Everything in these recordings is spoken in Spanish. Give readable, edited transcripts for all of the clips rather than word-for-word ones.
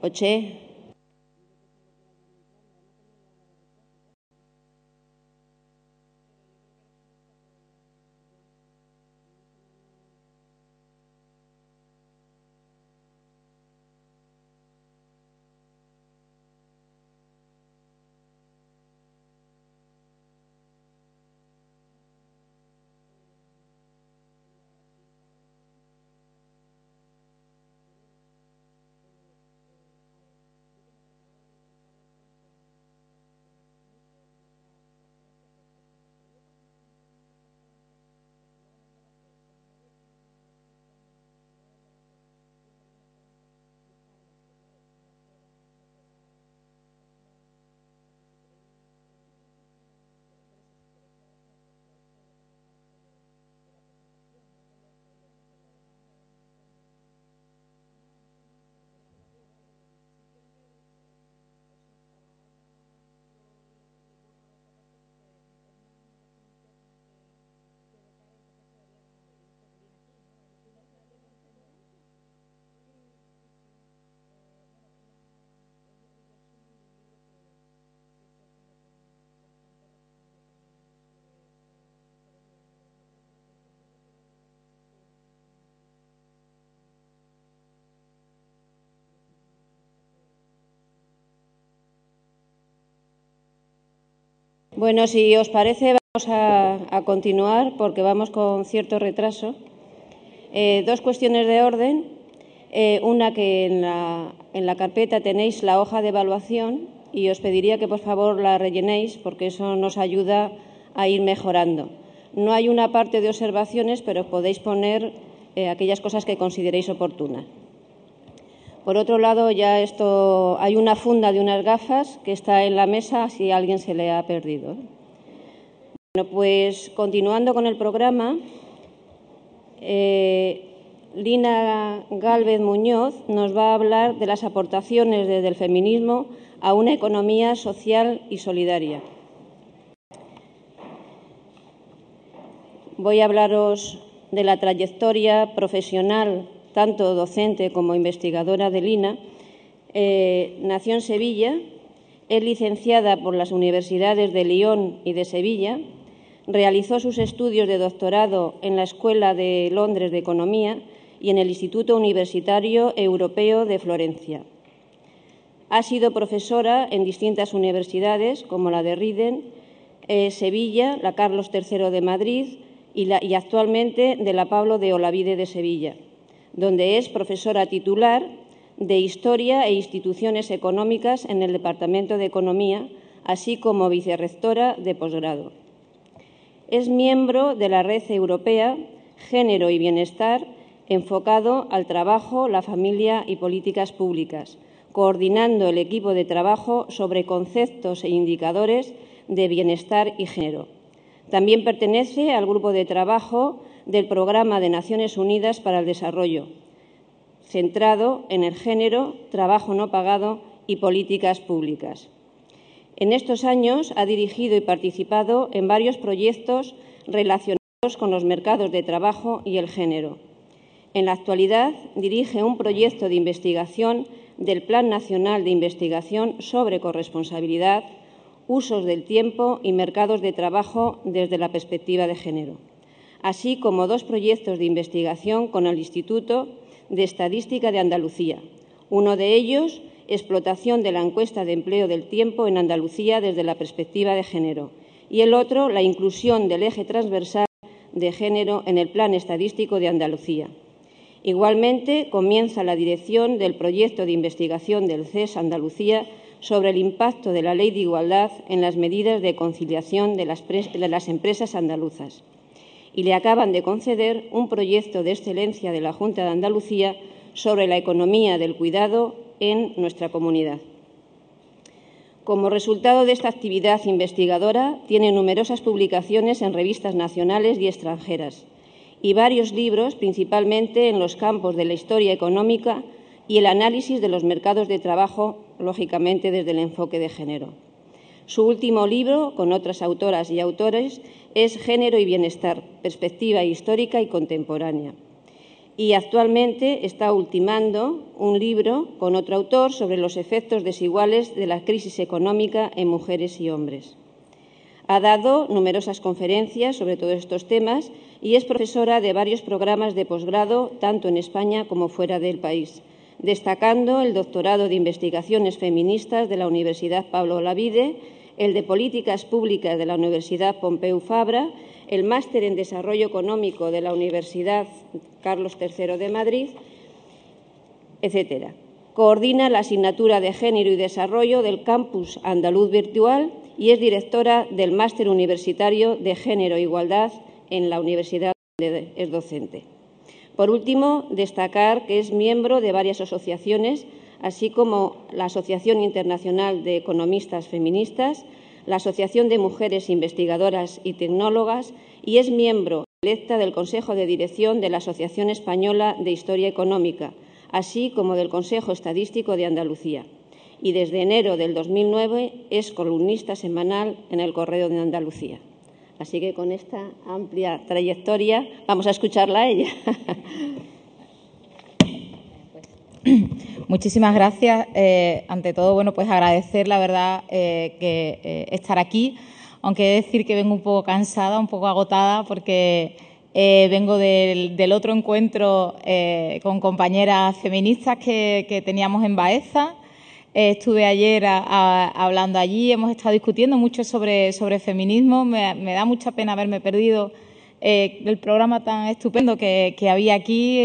Oche. Bueno, si os parece, vamos a continuar porque vamos con cierto retraso. Dos cuestiones de orden. Una, que en la carpeta tenéis la hoja de evaluación y os pediría que, por favor, la rellenéis porque eso nos ayuda a ir mejorando. No hay una parte de observaciones, pero podéis poner aquellas cosas que consideréis oportunas. Por otro lado, hay una funda de unas gafas que está en la mesa si a alguien se le ha perdido. Bueno, pues continuando con el programa, Lina Gálvez Muñoz nos va a hablar de las aportaciones desde el feminismo a una economía social y solidaria. Voy a hablaros de la trayectoria profesional, tanto docente como investigadora de Lina. Nació en Sevilla, es licenciada por las universidades de Lyon y de Sevilla, realizó sus estudios de doctorado en la Escuela de Londres de Economía y en el Instituto Universitario Europeo de Florencia. Ha sido profesora en distintas universidades, como la de Riden, Sevilla, la Carlos III de Madrid y actualmente de la Pablo de Olavide de Sevilla, donde es profesora titular de Historia e Instituciones Económicas en el Departamento de Economía, así como vicerrectora de posgrado. Es miembro de la Red Europea Género y Bienestar, enfocado al trabajo, la familia y políticas públicas, coordinando el equipo de trabajo sobre conceptos e indicadores de bienestar y género. También pertenece al grupo de trabajo del Programa de Naciones Unidas para el Desarrollo, centrado en el género, trabajo no pagado y políticas públicas. En estos años ha dirigido y participado en varios proyectos relacionados con los mercados de trabajo y el género. En la actualidad dirige un proyecto de investigación del Plan Nacional de Investigación sobre Corresponsabilidad, Usos del Tiempo y Mercados de Trabajo desde la perspectiva de género, así como dos proyectos de investigación con el Instituto de Estadística de Andalucía. Uno de ellos, explotación de la encuesta de empleo del tiempo en Andalucía desde la perspectiva de género, y el otro, la inclusión del eje transversal de género en el Plan Estadístico de Andalucía. Igualmente, comienza la dirección del proyecto de investigación del CES Andalucía sobre el impacto de la Ley de Igualdad en las medidas de conciliación de las empresas andaluzas. Y le acaban de conceder un proyecto de excelencia de la Junta de Andalucía sobre la economía del cuidado en nuestra comunidad. Como resultado de esta actividad investigadora, tiene numerosas publicaciones en revistas nacionales y extranjeras y varios libros, principalmente en los campos de la historia económica y el análisis de los mercados de trabajo, lógicamente desde el enfoque de género. Su último libro, con otras autoras y autores, es Género y Bienestar, perspectiva histórica y contemporánea. y actualmente está ultimando un libro con otro autor sobre los efectos desiguales de la crisis económica en mujeres y hombres. Ha dado numerosas conferencias sobre todos estos temas y es profesora de varios programas de posgrado, tanto en España como fuera del país, destacando el doctorado de Investigaciones Feministas de la Universidad Pablo Olavide, el de Políticas Públicas de la Universidad Pompeu Fabra, el máster en Desarrollo Económico de la Universidad Carlos III de Madrid, etcétera. Coordina la asignatura de Género y Desarrollo del Campus Andaluz Virtual y es directora del Máster Universitario de Género e Igualdad en la universidad donde es docente. Por último, destacar que es miembro de varias asociaciones, así como la Asociación Internacional de Economistas Feministas, la Asociación de Mujeres Investigadoras y Tecnólogas y es miembro electa del Consejo de Dirección de la Asociación Española de Historia Económica, así como del Consejo Estadístico de Andalucía. Y desde enero del 2009 es columnista semanal en El Correo de Andalucía. Así que con esta amplia trayectoria vamos a escucharla a ella. Muchísimas gracias. Ante todo, bueno, pues agradecer, la verdad, que estar aquí, aunque he de decir que vengo un poco cansada, un poco agotada, porque vengo del otro encuentro con compañeras feministas que teníamos en Baeza. Estuve ayer hablando allí, hemos estado discutiendo mucho sobre feminismo. Me da mucha pena haberme perdido el programa tan estupendo que había aquí,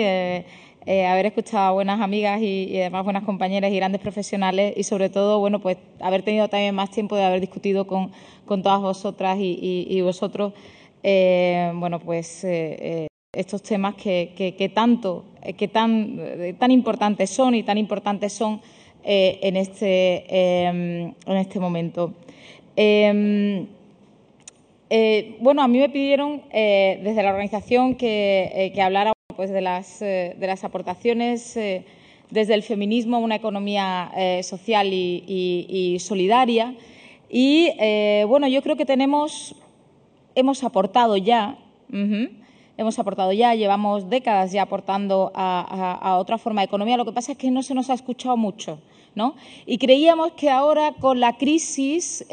haber escuchado a buenas amigas y además buenas compañeras y grandes profesionales y, sobre todo, bueno, pues haber tenido también más tiempo de haber discutido con todas vosotras y vosotros, bueno, pues estos temas que tan importantes son y tan importantes son en este momento. Bueno, a mí me pidieron desde la organización que hablara pues de las aportaciones desde el feminismo a una economía social y solidaria. Y bueno, yo creo que hemos aportado ya. Llevamos décadas ya aportando a otra forma de economía. Lo que pasa es que no se nos ha escuchado mucho, ¿no? Y creíamos que ahora, con la crisis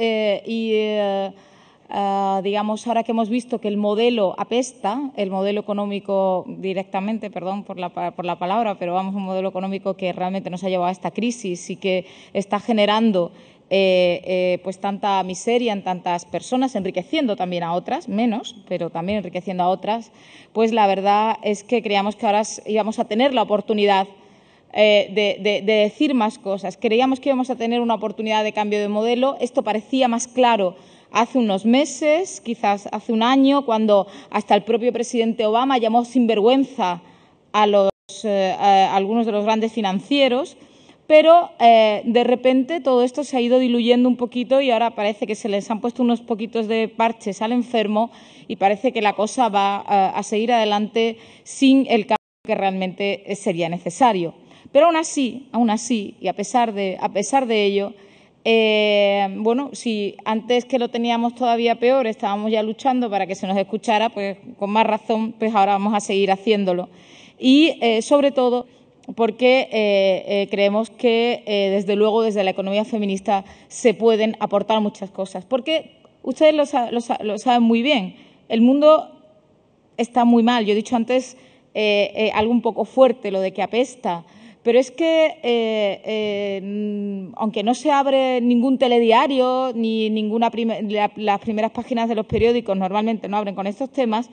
digamos, ahora que hemos visto que el modelo apesta, el modelo económico directamente, perdón por la palabra, pero vamos, un modelo económico que realmente nos ha llevado a esta crisis y que está generando pues tanta miseria en tantas personas, enriqueciendo también a otras, menos, pero también enriqueciendo a otras, pues la verdad es que creíamos que ahora íbamos a tener la oportunidad de decir más cosas. Creíamos que íbamos a tener una oportunidad de cambio de modelo. Esto parecía más claro hace unos meses, quizás hace un año, cuando hasta el propio presidente Obama llamó sinvergüenza a algunos de los grandes financieros. Pero de repente todo esto se ha ido diluyendo un poquito y ahora parece que se les han puesto unos poquitos de parches al enfermo y parece que la cosa va a seguir adelante sin el cambio que realmente sería necesario. Pero aún así, y a pesar de ello, bueno, si antes, que lo teníamos todavía peor, estábamos ya luchando para que se nos escuchara, pues con más razón, pues ahora vamos a seguir haciéndolo. Y sobre todo porque creemos que, desde luego, desde la economía feminista se pueden aportar muchas cosas. Porque ustedes lo saben muy bien, el mundo está muy mal. Yo he dicho antes algo un poco fuerte, lo de que apesta, pero es que, aunque no se abre ningún telediario ni las primeras páginas de los periódicos normalmente no abren con estos temas,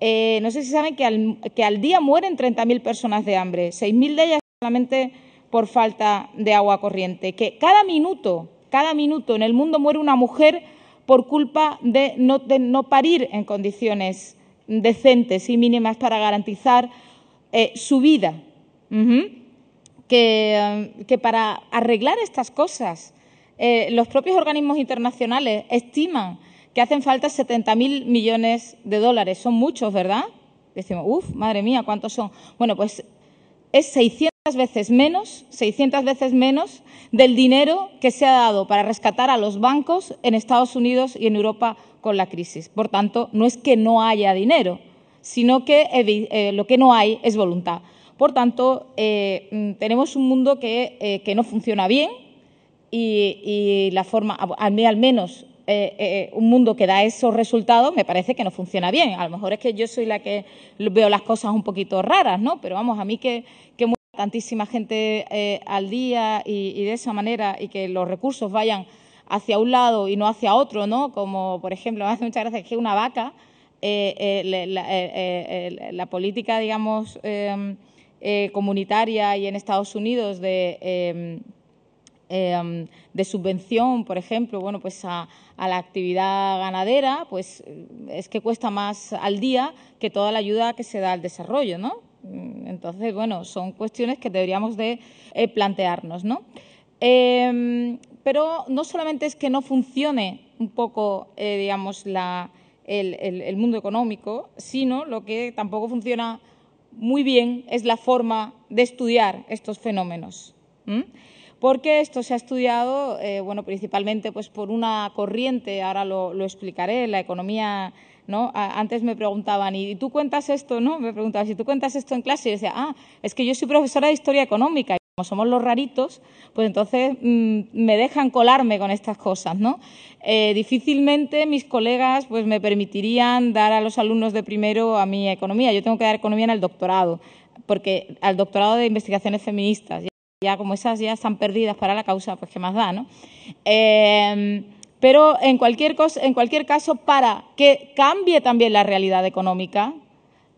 no sé si saben que al día mueren 30.000 personas de hambre, 6.000 de ellas solamente por falta de agua corriente, que cada minuto en el mundo muere una mujer por culpa de no parir en condiciones decentes y mínimas para garantizar su vida. Que para arreglar estas cosas los propios organismos internacionales estiman que hacen falta 70.000 millones de dólares. Son muchos, ¿verdad? Decimos, madre mía, ¿cuántos son? Bueno, pues es 600 veces menos del dinero que se ha dado para rescatar a los bancos en Estados Unidos y en Europa con la crisis. Por tanto, no es que no haya dinero, sino que lo que no hay es voluntad. Por tanto, tenemos un mundo que no funciona bien y la forma, a mí al menos, un mundo que da esos resultados me parece que no funciona bien. A lo mejor es que yo soy la que veo las cosas un poquito raras, ¿no? Pero vamos, a mí que muera tantísima gente al día y de esa manera y que los recursos vayan hacia un lado y no hacia otro, ¿no? Como, por ejemplo, me hace mucha gracia que una vaca, la política, digamos, comunitaria y en Estados Unidos de subvención, por ejemplo, bueno, pues a la actividad ganadera, pues es que cuesta más al día que toda la ayuda que se da al desarrollo, ¿no? Entonces, bueno, son cuestiones que deberíamos de plantearnos, ¿no? Pero no solamente es que no funcione un poco, digamos, el mundo económico, sino lo que tampoco funciona muy bien es la forma de estudiar estos fenómenos. Porque esto se ha estudiado, bueno, principalmente pues, por una corriente, ahora lo explicaré, la economía, ¿no? Antes me preguntaban, ¿y tú cuentas esto? ¿No? Me preguntaban, si tú cuentas esto en clase, y yo decía, es que yo soy profesora de Historia Económica, y como somos los raritos, pues entonces me dejan colarme con estas cosas, ¿no? Difícilmente mis colegas pues, me permitirían dar a los alumnos de primero a mí economía. Yo tengo que dar economía en el doctorado, porque al doctorado de investigaciones feministas, ya como esas ya están perdidas para la causa, pues qué más da, ¿no? Pero en cualquier caso, para que cambie también la realidad económica,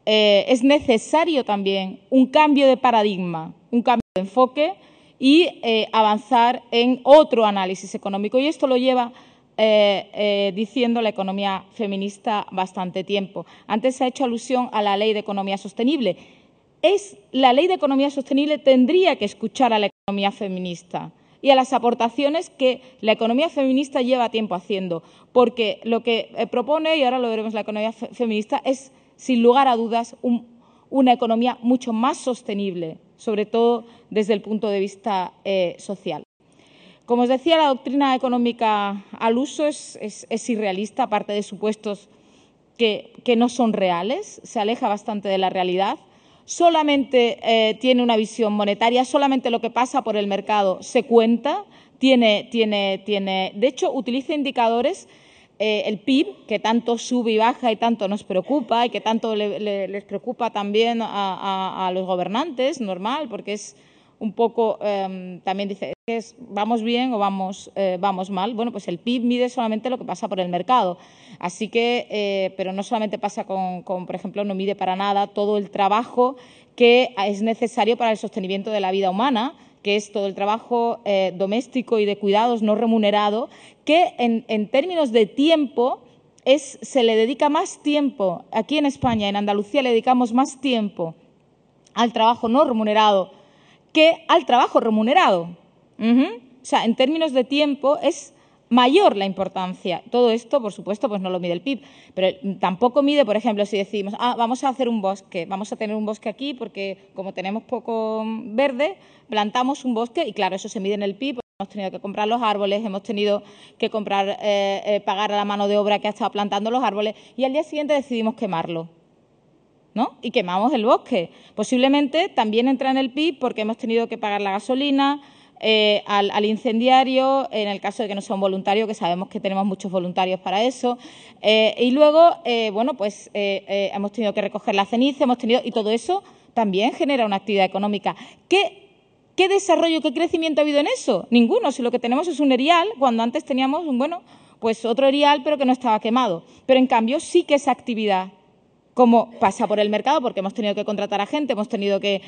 es necesario también un cambio de paradigma, un cambio de enfoque y avanzar en otro análisis económico. Y esto lo lleva diciendo la economía feminista bastante tiempo. Antes se ha hecho alusión a la Ley de Economía Sostenible. La Ley de Economía Sostenible tendría que escuchar a la economía feminista y a las aportaciones que la economía feminista lleva tiempo haciendo, porque lo que propone, y ahora lo veremos, la economía feminista es, sin lugar a dudas, una economía mucho más sostenible, sobre todo desde el punto de vista social. Como os decía, la doctrina económica al uso es irrealista, aparte de supuestos que no son reales, se aleja bastante de la realidad. Solamente tiene una visión monetaria, solamente lo que pasa por el mercado se cuenta, de hecho, utiliza indicadores, el PIB, que tanto sube y baja y tanto nos preocupa y que tanto les preocupa también a los gobernantes, normal, porque es un poco, también dice, ¿vamos bien o vamos mal? Bueno, pues el PIB mide solamente lo que pasa por el mercado. Así que, pero no solamente pasa con, por ejemplo, no mide para nada todo el trabajo que es necesario para el sostenimiento de la vida humana, que es todo el trabajo doméstico y de cuidados no remunerado, que en términos de tiempo se le dedica más tiempo. Aquí en España, en Andalucía, le dedicamos más tiempo al trabajo no remunerado que al trabajo remunerado. O sea, en términos de tiempo es mayor la importancia. Todo esto, por supuesto, pues no lo mide el PIB, pero tampoco mide, por ejemplo, si decimos, vamos a hacer un bosque, vamos a tener un bosque aquí porque como tenemos poco verde, plantamos un bosque y claro, eso se mide en el PIB, porque hemos tenido que comprar los árboles, hemos tenido que pagar a la mano de obra que ha estado plantando los árboles y al día siguiente decidimos quemarlo, ¿no? Y quemamos el bosque. Posiblemente también entra en el PIB porque hemos tenido que pagar la gasolina, al incendiario, en el caso de que no sea un voluntario, que sabemos que tenemos muchos voluntarios para eso. Y luego, bueno, pues hemos tenido que recoger la ceniza, y todo eso también genera una actividad económica. ¿Qué desarrollo, qué crecimiento ha habido en eso? Ninguno. Si lo que tenemos es un erial, cuando antes teníamos, bueno, pues otro erial, pero que no estaba quemado. Pero, en cambio, sí que esa actividad, como pasa por el mercado, porque hemos tenido que contratar a gente, hemos tenido que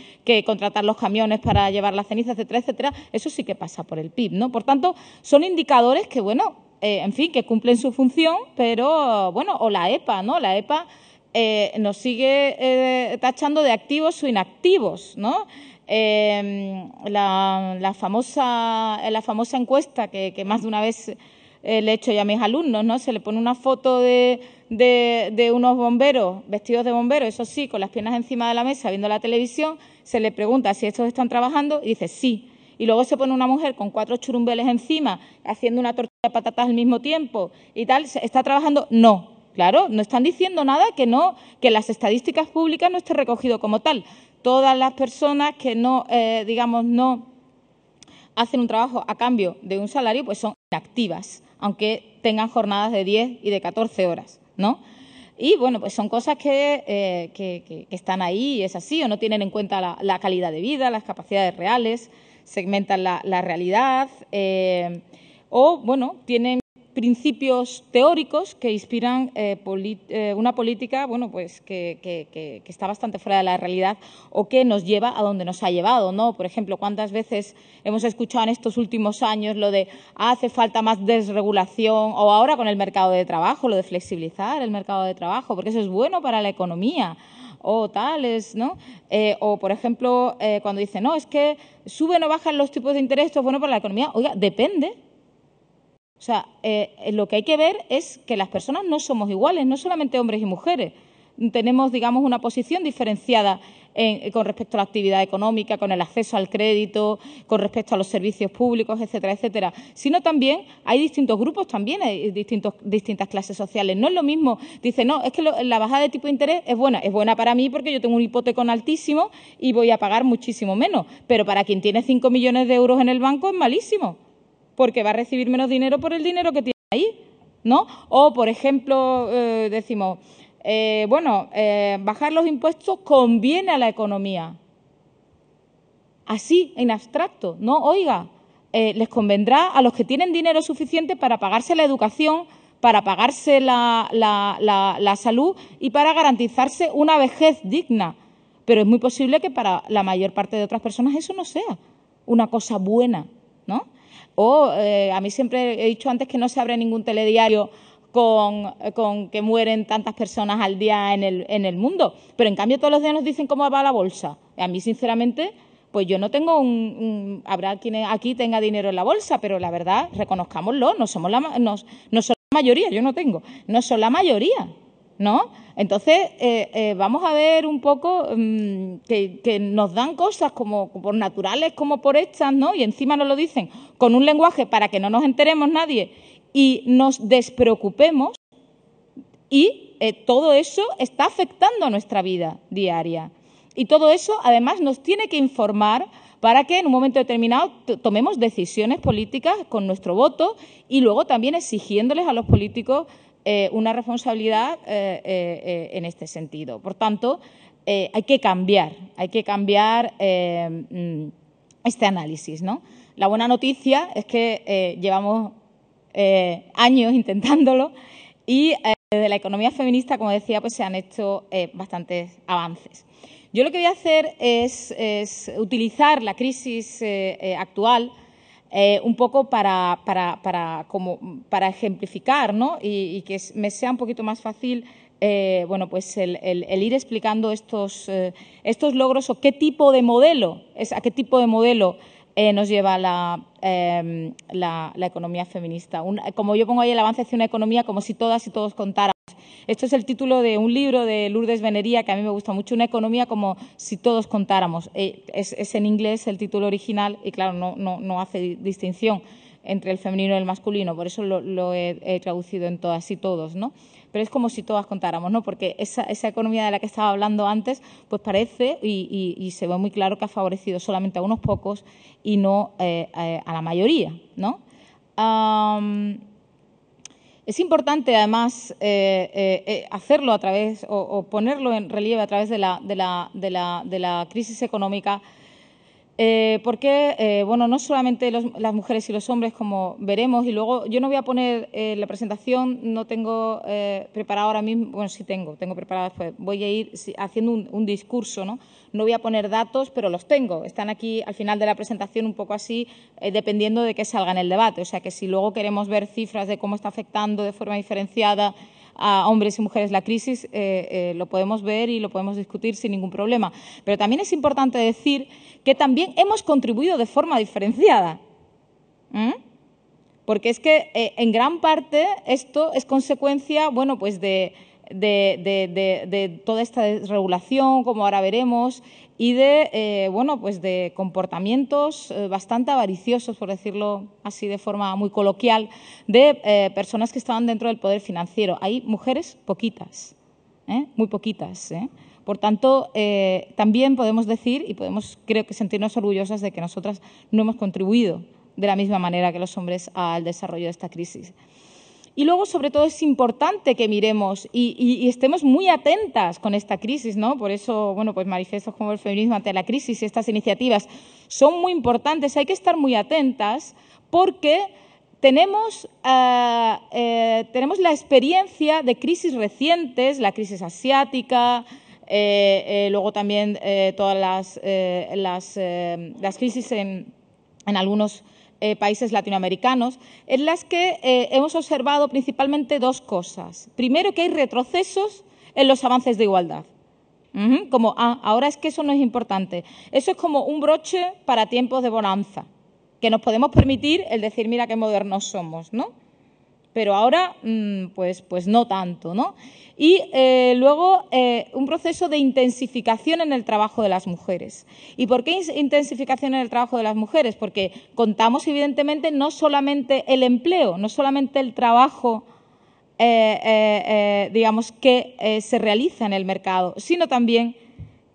contratar los camiones para llevar la ceniza, etcétera, etcétera, eso sí que pasa por el PIB, ¿no? Por tanto, son indicadores que, bueno, en fin, que cumplen su función, pero, bueno, o la EPA, ¿no? La EPA nos sigue tachando de activos o inactivos, ¿no? La famosa encuesta que más de una vez le he hecho ya a mis alumnos, ¿no? Se le pone una foto de unos bomberos vestidos de bomberos, eso sí, con las piernas encima de la mesa viendo la televisión, se le pregunta si estos están trabajando y dice sí. Y luego se pone una mujer con 4 churumbeles encima haciendo una tortilla de patatas al mismo tiempo y tal, ¿está trabajando? No. Claro, no están diciendo nada que en las estadísticas públicas no esté recogido como tal. Todas las personas que no hacen un trabajo a cambio de un salario, pues son inactivas, aunque tengan jornadas de 10 y de 14 horas, ¿no? Y, bueno, pues son cosas que están ahí y es así, o no tienen en cuenta la calidad de vida, las capacidades reales, segmentan la realidad o, bueno, tienen principios teóricos que inspiran una política, bueno, pues que está bastante fuera de la realidad o que nos lleva a donde nos ha llevado, ¿no? Por ejemplo, ¿cuántas veces hemos escuchado en estos últimos años lo de hace falta más desregulación o ahora con el mercado de trabajo, lo de flexibilizar el mercado de trabajo, porque eso es bueno para la economía o tales, ¿no? O, por ejemplo, cuando dicen, no, es que suben o bajan los tipos de interés, esto es bueno para la economía. Oiga, depende. O sea, lo que hay que ver es que las personas no somos iguales, no solamente hombres y mujeres. Tenemos, digamos, una posición diferenciada con respecto a la actividad económica, con el acceso al crédito, con respecto a los servicios públicos, etcétera, etcétera. Sino también hay distintos grupos, también hay distintas clases sociales. No es lo mismo, dice, no, es que la bajada de tipo de interés es buena para mí porque yo tengo un hipotecón altísimo y voy a pagar muchísimo menos. Pero para quien tiene 5 millones de euros en el banco es malísimo, porque va a recibir menos dinero por el dinero que tiene ahí, ¿no? O, por ejemplo, decimos, bajar los impuestos conviene a la economía. Así, en abstracto, ¿no? Oiga, les convendrá a los que tienen dinero suficiente para pagarse la educación, para pagarse la salud y para garantizarse una vejez digna. Pero es muy posible que para la mayor parte de otras personas eso no sea una cosa buena, ¿no? O a mí siempre he dicho antes que no se abre ningún telediario con que mueren tantas personas al día en el mundo, pero en cambio todos los días nos dicen cómo va la bolsa. A mí, sinceramente, pues yo no tengo habrá quien aquí tenga dinero en la bolsa, pero la verdad, reconozcámoslo, no somos la mayoría, yo no tengo, no son la mayoría, ¿no? Entonces, vamos a ver un poco que nos dan cosas como por naturales como por hechas, ¿no? Y encima nos lo dicen con un lenguaje para que no nos enteremos nadie y nos despreocupemos y todo eso está afectando a nuestra vida diaria. Y todo eso, además, nos tiene que informar para que en un momento determinado tomemos decisiones políticas con nuestro voto y luego también exigiéndoles a los políticos una responsabilidad en este sentido. Por tanto, hay que cambiar este análisis, ¿no? La buena noticia es que llevamos años intentándolo y desde la economía feminista, como decía, pues se han hecho bastantes avances. Yo lo que voy a hacer es utilizar la crisis actual un poco para ejemplificar, ¿no? y que me sea un poquito más fácil pues el ir explicando estos logros o qué tipo de modelo, a qué tipo de modelo nos lleva la economía feminista. Como yo pongo ahí, el avance hacia una economía como si todas y todos contáramos. Esto es el título de un libro de Lourdes Venería que a mí me gusta mucho, Una economía como si todos contáramos. Es en inglés el título original y, claro, no hace distinción entre el femenino y el masculino, por eso lo he traducido en todas y todos, ¿no? Pero es como si todas contáramos, ¿no? Porque esa economía de la que estaba hablando antes, pues parece y se ve muy claro que ha favorecido solamente a unos pocos y no a la mayoría, ¿no? Es importante, además, hacerlo a través o ponerlo en relieve a través de la crisis económica, porque, no solamente las mujeres y los hombres, como veremos, y luego yo no voy a poner la presentación, no tengo preparado ahora mismo, bueno, sí tengo preparado después, voy a ir haciendo un discurso, ¿no? No voy a poner datos, pero los tengo, están aquí al final de la presentación un poco así, dependiendo de qué salga en el debate, o sea que si luego queremos ver cifras de cómo está afectando de forma diferenciada a hombres y mujeres la crisis, lo podemos ver y lo podemos discutir sin ningún problema. Pero también es importante decir que también hemos contribuido de forma diferenciada. Porque es que en gran parte esto es consecuencia, pues de toda esta desregulación, como ahora veremos, y de, bueno, pues de comportamientos bastante avariciosos, por decirlo así de forma muy coloquial, de personas que estaban dentro del poder financiero. Hay mujeres poquitas, muy poquitas. Por tanto, también podemos decir y podemos, creo que, sentirnos orgullosas de que nosotras no hemos contribuido de la misma manera que los hombres al desarrollo de esta crisis. Y luego, sobre todo, es importante que miremos y estemos muy atentas con esta crisis, ¿no? Por eso, bueno, pues manifiestos como el feminismo ante la crisis y estas iniciativas son muy importantes. Hay que estar muy atentas porque tenemos la experiencia de crisis recientes, la crisis asiática, luego también todas las crisis en algunos países latinoamericanos, en las que hemos observado principalmente dos cosas. Primero, que hay retrocesos en los avances de igualdad. Como, ahora es que eso no es importante. Eso es como un broche para tiempos de bonanza, que nos podemos permitir el decir, mira qué modernos somos, ¿no? Pero ahora, pues no tanto, ¿no? Y luego, un proceso de intensificación en el trabajo de las mujeres. ¿Y por qué intensificación en el trabajo de las mujeres? Porque contamos, evidentemente, no solamente el empleo, no solamente el trabajo, digamos, que se realiza en el mercado, sino también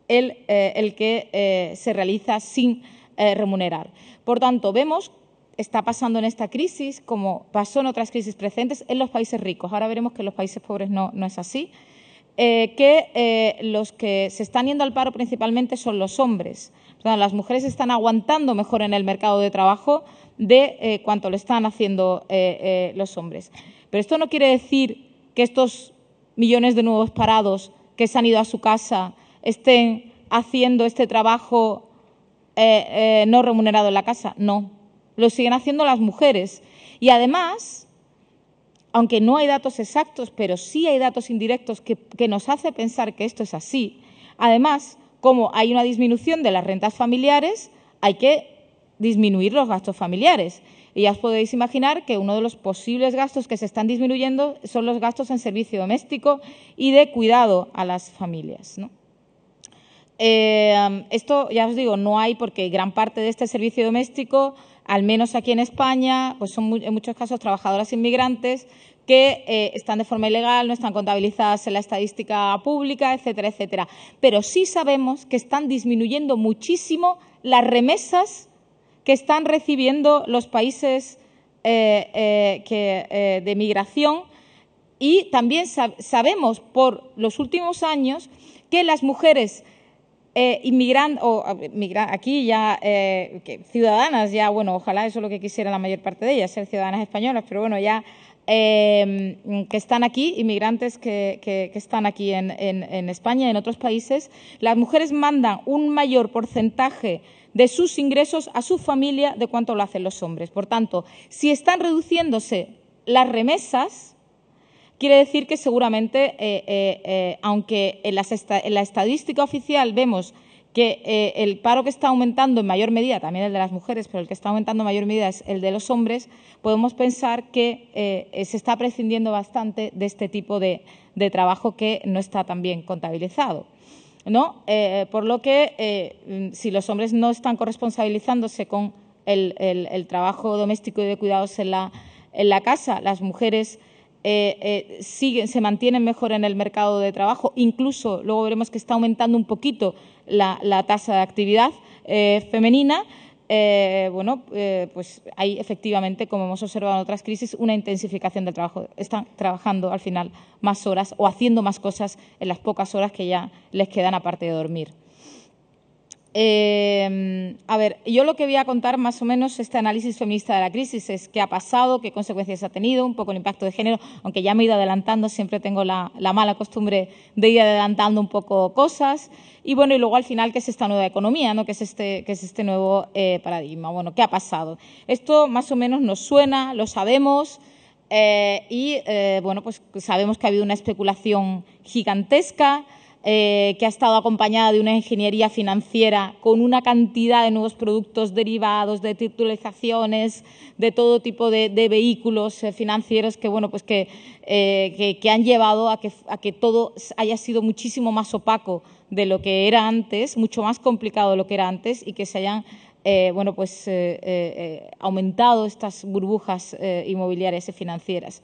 el que se realiza sin remunerar. Por tanto, vemos está pasando en esta crisis, como pasó en otras crisis precedentes, en los países ricos. Ahora veremos que en los países pobres no es así. Los que se están yendo al paro principalmente son los hombres. O sea, las mujeres están aguantando mejor en el mercado de trabajo de cuanto lo están haciendo los hombres. Pero esto no quiere decir que estos millones de nuevos parados que se han ido a su casa estén haciendo este trabajo no remunerado en la casa. No. Lo siguen haciendo las mujeres. Y además, aunque no hay datos exactos, pero sí hay datos indirectos que nos hace pensar que esto es así, además, como hay una disminución de las rentas familiares, hay que disminuir los gastos familiares. Y ya os podéis imaginar que uno de los posibles gastos que se están disminuyendo son los gastos en servicio doméstico y de cuidado a las familias, ¿no? Esto, ya os digo, no hay porque gran parte de este servicio doméstico, al menos aquí en España, pues son en muchos casos trabajadoras inmigrantes que están de forma ilegal, no están contabilizadas en la estadística pública, etcétera, etcétera. Pero sí sabemos que están disminuyendo muchísimo las remesas que están recibiendo los países de migración y también sabemos por los últimos años que las mujeres aquí ya ciudadanas, ya bueno, ojalá eso es lo que quisiera la mayor parte de ellas, ser ciudadanas españolas, pero bueno, ya que están aquí, inmigrantes que están aquí en España y en otros países, las mujeres mandan un mayor porcentaje de sus ingresos a su familia de cuánto lo hacen los hombres. Por tanto, si están reduciéndose las remesas, quiere decir que seguramente, aunque en la estadística oficial vemos que el paro que está aumentando en mayor medida, también el de las mujeres, pero el que está aumentando en mayor medida es el de los hombres, podemos pensar que se está prescindiendo bastante de este tipo de trabajo que no está tan bien contabilizado, ¿no? Por lo que, si los hombres no están corresponsabilizándose con el trabajo doméstico y de cuidados en la casa, las mujeres se mantienen mejor en el mercado de trabajo, incluso luego veremos que está aumentando un poquito la tasa de actividad femenina. Pues hay efectivamente, como hemos observado en otras crisis, una intensificación del trabajo. Están trabajando al final más horas o haciendo más cosas en las pocas horas que ya les quedan aparte de dormir. A ver, yo lo que voy a contar más o menos este análisis feminista de la crisis es qué ha pasado, qué consecuencias ha tenido, un poco el impacto de género, aunque ya me he ido adelantando, siempre tengo la mala costumbre de ir adelantando un poco cosas. Y bueno, y luego al final, ¿qué es esta nueva economía, ¿no? ¿Qué es este nuevo paradigma? Bueno, ¿qué ha pasado? Esto más o menos nos suena, lo sabemos. Bueno, pues sabemos que ha habido una especulación gigantesca, que ha estado acompañada de una ingeniería financiera con una cantidad de nuevos productos derivados, de titulizaciones, de todo tipo de vehículos financieros que, bueno, pues que han llevado a que todo haya sido muchísimo más opaco de lo que era antes, mucho más complicado de lo que era antes, y que se hayan aumentado estas burbujas inmobiliarias y financieras.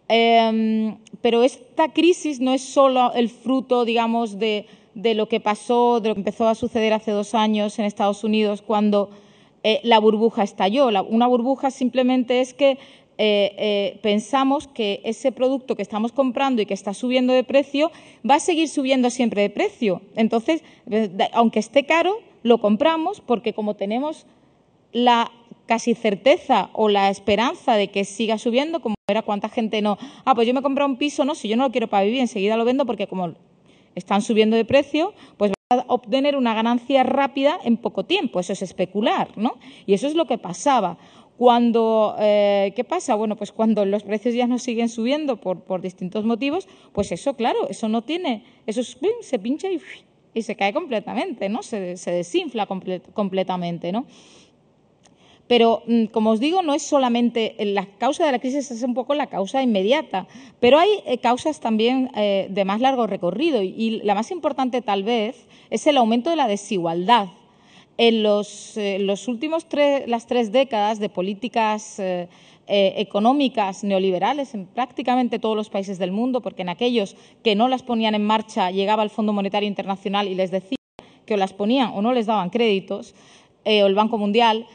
Pero esta crisis no es solo el fruto, digamos, de lo que pasó, de lo que empezó a suceder hace 2 años en Estados Unidos cuando la burbuja estalló. Una burbuja simplemente es que pensamos que ese producto que estamos comprando y que está subiendo de precio va a seguir subiendo siempre de precio. Entonces, aunque esté caro, lo compramos porque como tenemos la casi certeza o la esperanza de que siga subiendo, como era cuánta gente no, pues yo me he comprado un piso, no, si yo no lo quiero para vivir, enseguida lo vendo porque como están subiendo de precio, pues va a obtener una ganancia rápida en poco tiempo. Eso es especular, ¿no? Y eso es lo que pasaba. Cuando, ¿qué pasa? Bueno, pues cuando los precios ya no siguen subiendo por distintos motivos, pues eso, claro, eso no tiene, eso se pincha y se cae completamente, ¿no? Se desinfla completamente, ¿no? Pero, como os digo, no es solamente la causa de la crisis, es un poco la causa inmediata, pero hay causas también de más largo recorrido y la más importante tal vez es el aumento de la desigualdad. En los últimos las 3 décadas de políticas económicas neoliberales en prácticamente todos los países del mundo, porque en aquellos que no las ponían en marcha llegaba el Fondo Monetario Internacional y les decía que o las ponían o no les daban créditos, o el Banco Mundial,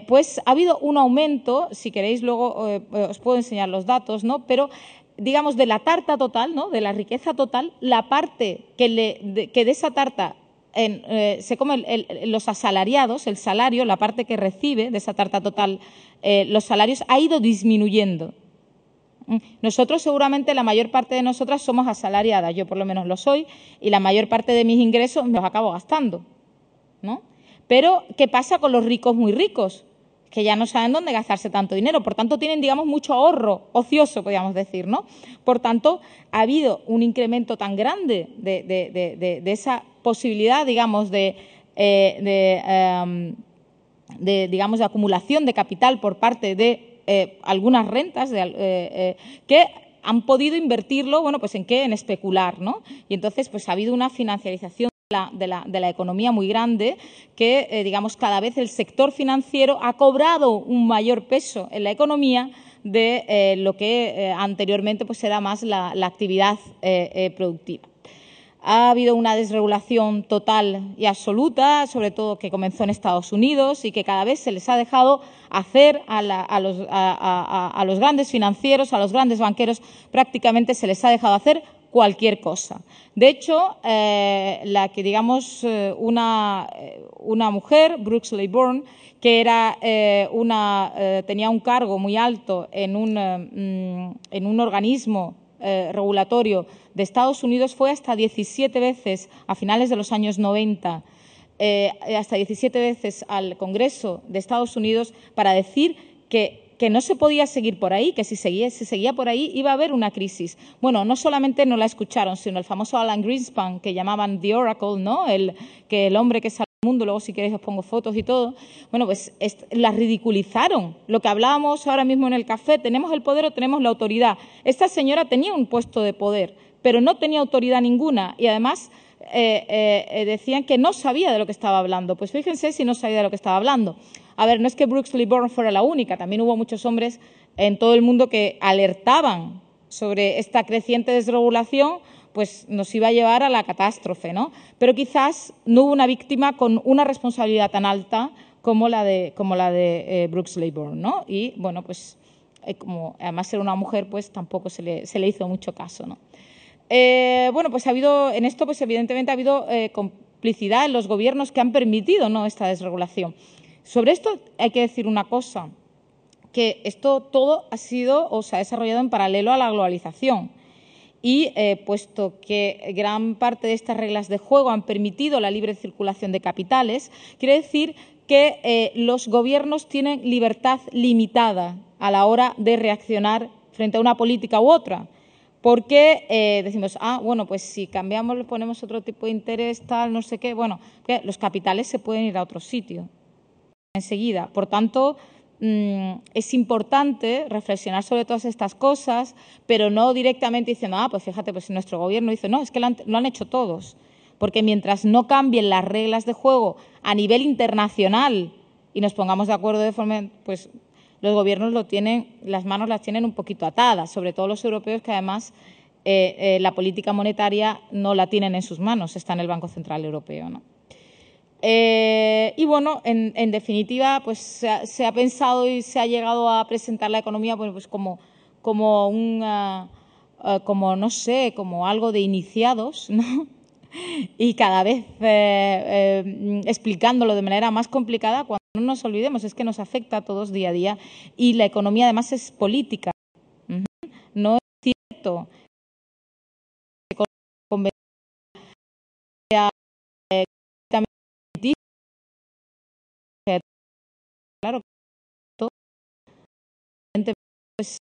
pues ha habido un aumento, si queréis luego os puedo enseñar los datos, ¿no? Pero digamos de la tarta total, ¿no? De la riqueza total, la parte que de esa tarta se comen los asalariados, el salario, la parte que recibe de esa tarta total, los salarios, ha ido disminuyendo. Nosotros seguramente, la mayor parte de nosotras somos asalariadas, yo por lo menos lo soy, y la mayor parte de mis ingresos me los acabo gastando, ¿no? Pero, ¿qué pasa con los ricos muy ricos? Que ya no saben dónde gastarse tanto dinero, por tanto tienen, digamos, mucho ahorro ocioso, podríamos decir, ¿no? Por tanto, ha habido un incremento tan grande de esa posibilidad, digamos, de acumulación de capital por parte de algunas rentas que han podido invertirlo, bueno, pues ¿en qué? En especular, ¿no? Y entonces, pues ha habido una financiarización de la economía muy grande que, digamos, cada vez el sector financiero ha cobrado un mayor peso en la economía de lo que anteriormente pues era más la actividad productiva. Ha habido una desregulación total y absoluta, sobre todo que comenzó en Estados Unidos y que cada vez se les ha dejado hacer a los grandes financieros, a los grandes banqueros, prácticamente se les ha dejado hacer cualquier cosa. De hecho, la que, digamos, una mujer, Brooks Laybourne, que era tenía un cargo muy alto en un organismo regulatorio de Estados Unidos, fue hasta 17 veces, a finales de los años 90, hasta 17 veces al Congreso de Estados Unidos para decir que no se podía seguir por ahí, que si seguía por ahí iba a haber una crisis. Bueno, no solamente no la escucharon, sino el famoso Alan Greenspan, que llamaban The Oracle, ¿no? El hombre que salva el mundo, luego si queréis os pongo fotos y todo. Bueno, pues la ridiculizaron. Lo que hablábamos ahora mismo en el café, tenemos el poder o tenemos la autoridad. Esta señora tenía un puesto de poder, pero no tenía autoridad ninguna y además decían que no sabía de lo que estaba hablando. Pues fíjense si no sabía de lo que estaba hablando. A ver, no es que Brooks Laybourne fuera la única, también hubo muchos hombres en todo el mundo que alertaban sobre esta creciente desregulación, pues nos iba a llevar a la catástrofe, ¿no? Pero quizás no hubo una víctima con una responsabilidad tan alta como la de Brooks Laybourne, ¿no? Y, bueno, pues como además era una mujer, pues tampoco se le hizo mucho caso, ¿no? Bueno, pues en esto, pues evidentemente ha habido complicidad en los gobiernos que han permitido, ¿no?, esta desregulación. Sobre esto hay que decir una cosa, que esto todo se ha desarrollado en paralelo a la globalización y puesto que gran parte de estas reglas de juego han permitido la libre circulación de capitales, quiere decir que los gobiernos tienen libertad limitada a la hora de reaccionar frente a una política u otra. Porque decimos, bueno, pues si cambiamos, le ponemos otro tipo de interés, tal, no sé qué, bueno, los capitales se pueden ir a otro sitio enseguida. Por tanto, es importante reflexionar sobre todas estas cosas, pero no directamente diciendo, pues fíjate, pues nuestro gobierno dice, no, es que lo han hecho todos. Porque mientras no cambien las reglas de juego a nivel internacional y nos pongamos de acuerdo de forma, pues los gobiernos las manos las tienen un poquito atadas, sobre todo los europeos, que además la política monetaria no la tienen en sus manos, está en el Banco Central Europeo, ¿no? Y bueno, en definitiva, pues se ha pensado y se ha llegado a presentar la economía pues como no sé, como algo de iniciados, ¿no? Y cada vez explicándolo de manera más complicada, cuando no nos olvidemos, es que nos afecta a todos día a día y la economía además es política. No es cierto claro, todo pues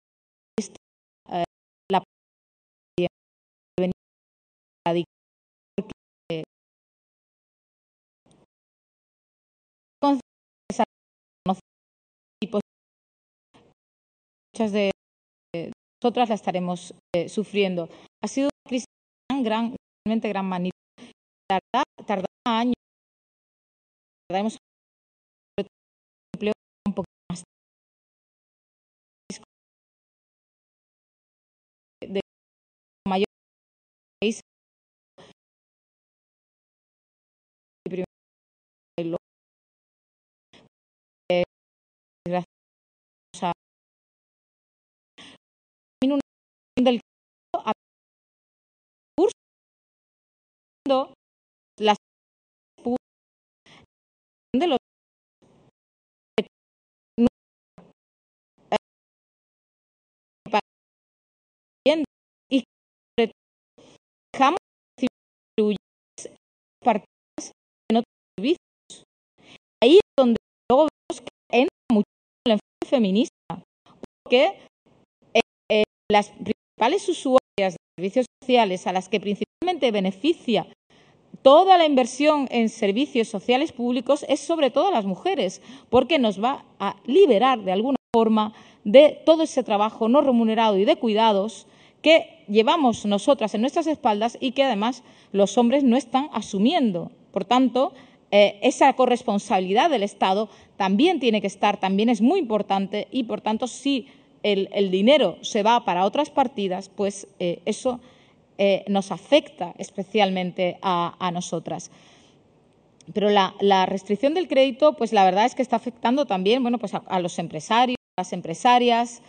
la muchas de nosotras la estaremos sufriendo. Ha sido una crisis realmente gran magnitud. Tardará años. Tardaremos empleo un poco más de mayor país y primero del curso las de los y dejamos partidas en otros servicios. Ahí es donde luego vemos que entra mucho el enfoque feminista, porque las principales usuarias de servicios sociales a las que principalmente beneficia toda la inversión en servicios sociales públicos es sobre todo a las mujeres, porque nos va a liberar de alguna forma de todo ese trabajo no remunerado y de cuidados que llevamos nosotras en nuestras espaldas y que además los hombres no están asumiendo. Por tanto, esa corresponsabilidad del Estado también tiene que estar, también es muy importante y, por tanto, si el dinero se va para otras partidas, pues eso nos afecta especialmente a nosotras. Pero la restricción del crédito, pues la verdad es que está afectando también, bueno, pues a los empresarios, a las empresarias,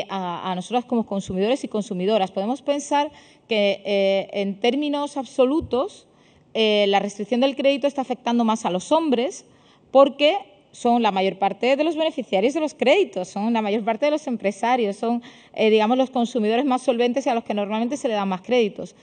a nosotras como consumidores y consumidoras. Podemos pensar que en términos absolutos la restricción del crédito está afectando más a los hombres porque son la mayor parte de los beneficiarios de los créditos, son la mayor parte de los empresarios, son, digamos, los consumidores más solventes y a los que normalmente se le dan más créditos.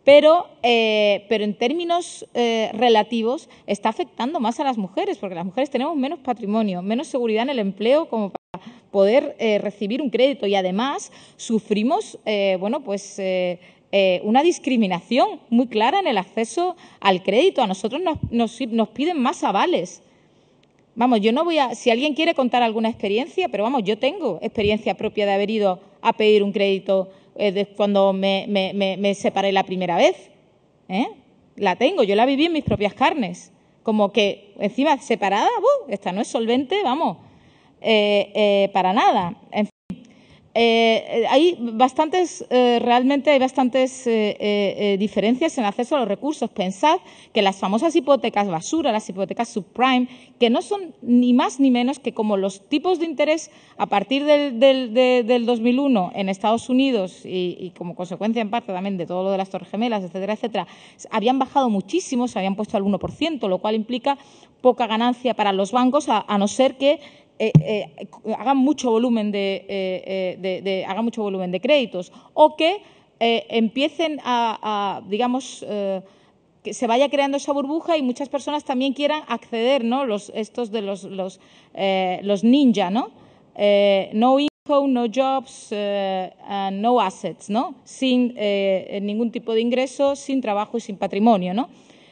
Pero en términos relativos está afectando más a las mujeres, porque las mujeres tenemos menos patrimonio, menos seguridad en el empleo como para poder recibir un crédito y además sufrimos, una discriminación muy clara en el acceso al crédito. A nosotros nos piden más avales. Vamos, yo no voy a… Si alguien quiere contar alguna experiencia, pero vamos, yo tengo experiencia propia de haber ido a pedir un crédito cuando me separé la primera vez. La tengo, yo la viví en mis propias carnes. Como que encima separada, esta no es solvente, vamos, para nada. En fin, hay bastantes, realmente hay bastantes diferencias en el acceso a los recursos. Pensad que las famosas hipotecas basura, las hipotecas subprime, que no son ni más ni menos que como los tipos de interés a partir del 2001 en Estados Unidos y como consecuencia en parte también de todo lo de las Torres Gemelas, etcétera, etcétera, habían bajado muchísimo, se habían puesto al 1%, lo cual implica poca ganancia para los bancos, a no ser que hagan mucho volumen de créditos o que empiecen digamos, que se vaya creando esa burbuja y muchas personas también quieran acceder, ¿no? Los ninja, ¿no? No income, no jobs, no assets, ¿no? Sin ningún tipo de ingreso, sin trabajo y sin patrimonio, ¿no?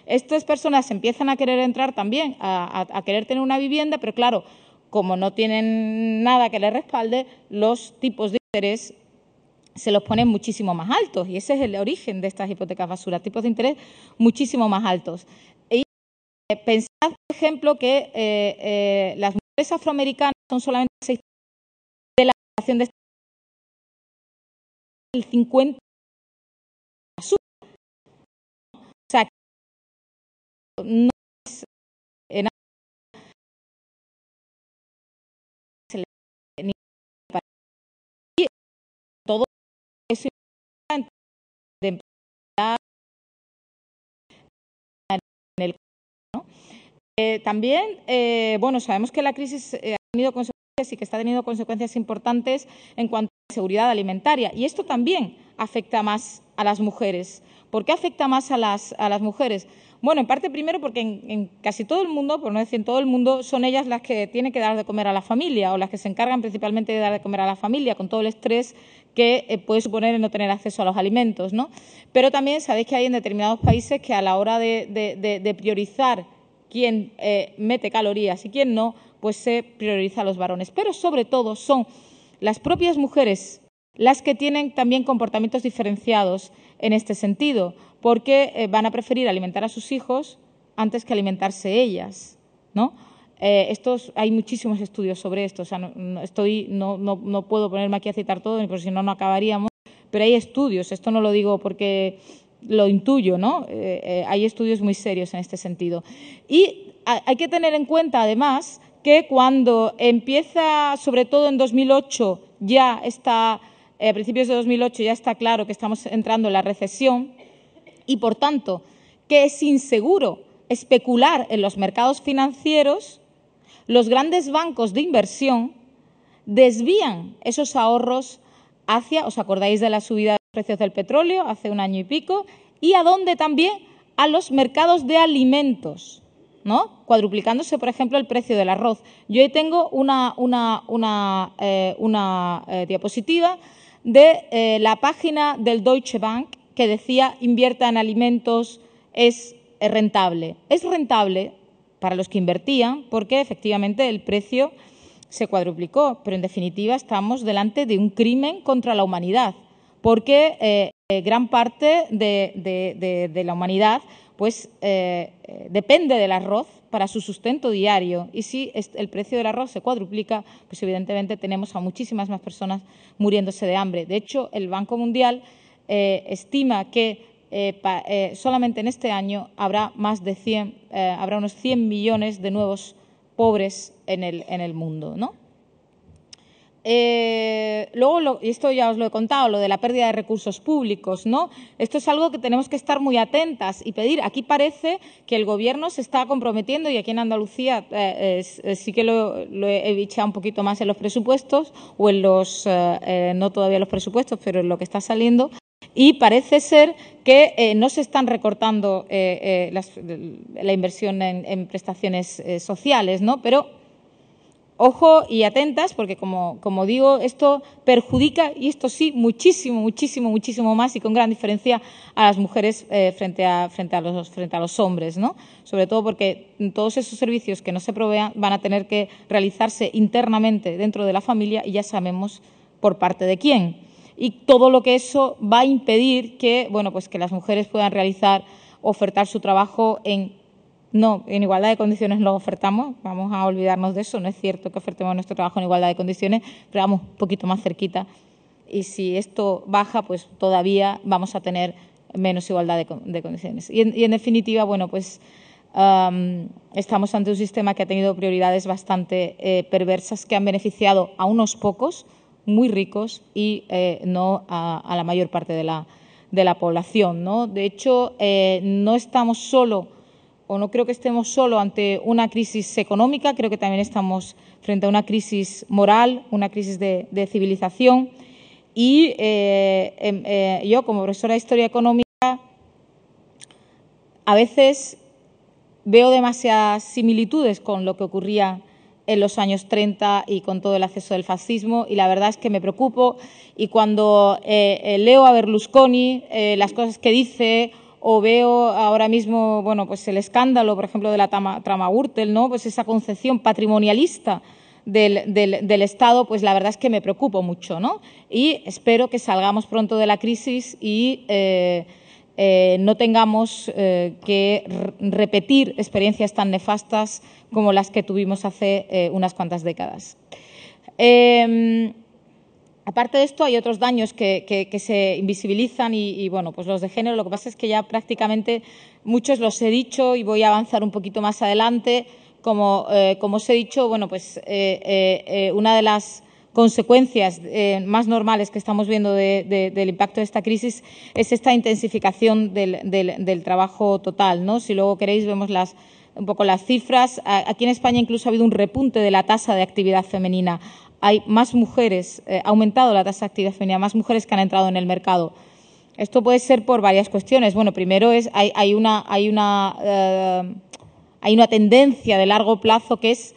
Estas personas empiezan a querer entrar también, a querer tener una vivienda, pero claro, como no tienen nada que les respalde, los tipos de interés se los ponen muchísimo más altos. Y ese es el origen de estas hipotecas basura, tipos de interés muchísimo más altos. Y pensad, por ejemplo, que las mujeres afroamericanas son solamente 6% de la población de el 50%. O sea, que no es en ni para todo eso de emplear en el, ¿no? También, bueno, sabemos que la crisis ha tenido consecuencias y que está teniendo consecuencias importantes en cuanto a la seguridad alimentaria. Y esto también afecta más a las mujeres. ¿Por qué afecta más a las mujeres? Bueno, en parte primero porque en casi todo el mundo, por no decir en todo el mundo, son ellas las que tienen que dar de comer a la familia o las que se encargan principalmente de dar de comer a la familia, con todo el estrés que puede suponer el no tener acceso a los alimentos, ¿no? Pero también sabéis que hay en determinados países que a la hora de priorizar quién mete calorías y quién no, pues se prioriza a los varones. Pero sobre todo son las propias mujeres las que tienen también comportamientos diferenciados en este sentido, porque van a preferir alimentar a sus hijos antes que alimentarse ellas, ¿no? Hay muchísimos estudios sobre esto, o sea, no puedo ponerme aquí a citar todo, porque si no, no acabaríamos, pero hay estudios, esto no lo digo porque lo intuyo, ¿no? Hay estudios muy serios en este sentido. Y hay que tener en cuenta, además, que cuando empieza, sobre todo en 2008, ya está, a principios de 2008, ya está claro que estamos entrando en la recesión y, por tanto, que es inseguro especular en los mercados financieros, los grandes bancos de inversión desvían esos ahorros hacia, ¿os acordáis de la subida de los precios del petróleo hace un año y pico? ¿Y a dónde también? A los mercados de alimentos, ¿no? Cuadruplicándose, por ejemplo, el precio del arroz. Yo hoy tengo una diapositiva de la página del Deutsche Bank que decía invierta en alimentos, es rentable. Es rentable para los que invertían porque efectivamente el precio se cuadruplicó, pero en definitiva estamos delante de un crimen contra la humanidad, porque gran parte de la humanidad pues depende del arroz para su sustento diario, y si el precio del arroz se cuadruplica, pues evidentemente tenemos a muchísimas más personas muriéndose de hambre. De hecho, el Banco Mundial estima que solamente en este año habrá habrá unos 100 millones de nuevos pobres en el mundo, ¿no? Luego, y esto ya os lo he contado, lo de la pérdida de recursos públicos, ¿no? Esto es algo que tenemos que estar muy atentas y pedir. Aquí parece que el Gobierno se está comprometiendo, y aquí en Andalucía sí que lo he bicheado un poquito más en los presupuestos, o en los, no todavía los presupuestos, pero en lo que está saliendo, y parece ser que no se están recortando la inversión en prestaciones sociales, ¿no? Pero ojo y atentas, porque como digo, esto perjudica, y esto sí, muchísimo más, y con gran diferencia, a las mujeres frente a los hombres, ¿no? Sobre todo porque todos esos servicios que no se provean van a tener que realizarse internamente dentro de la familia, y ya sabemos por parte de quién. Y todo lo que eso va a impedir que, bueno, pues que las mujeres puedan ofertar su trabajo en igualdad de condiciones. Lo ofertamos, vamos a olvidarnos de eso, no es cierto que ofertemos nuestro trabajo en igualdad de condiciones, pero vamos un poquito más cerquita, y si esto baja, pues todavía vamos a tener menos igualdad de condiciones. Y en definitiva, bueno, pues estamos ante un sistema que ha tenido prioridades bastante perversas, que han beneficiado a unos pocos muy ricos y no a la mayor parte de la población, ¿no? De hecho, no estamos no creo que estemos solo ante una crisis económica, creo que también estamos frente a una crisis moral, una crisis de civilización. Y yo, como profesora de Historia Económica, a veces veo demasiadas similitudes con lo que ocurría en los años 30 y con todo el acceso del fascismo, y la verdad es que me preocupo, y cuando leo a Berlusconi, las cosas que dice, o veo ahora mismo, bueno, pues el escándalo, por ejemplo, de la trama Gürtel, ¿no? Pues esa concepción patrimonialista del Estado, pues la verdad es que me preocupo mucho, ¿no? Y espero que salgamos pronto de la crisis y no tengamos que repetir experiencias tan nefastas como las que tuvimos hace unas cuantas décadas. Aparte de esto, hay otros daños que se invisibilizan y, bueno, pues los de género. Lo que pasa es que ya prácticamente muchos los he dicho y voy a avanzar un poquito más adelante. Como os he dicho, bueno, pues una de las consecuencias más normales que estamos viendo del impacto de esta crisis es esta intensificación del trabajo total, ¿no? Si luego queréis vemos un poco las cifras. Aquí en España incluso ha habido un repunte de la tasa de actividad femenina. Hay más mujeres, ha aumentado la tasa de actividad femenina, más mujeres que han entrado en el mercado. Esto puede ser por varias cuestiones. Bueno, primero hay una tendencia de largo plazo que es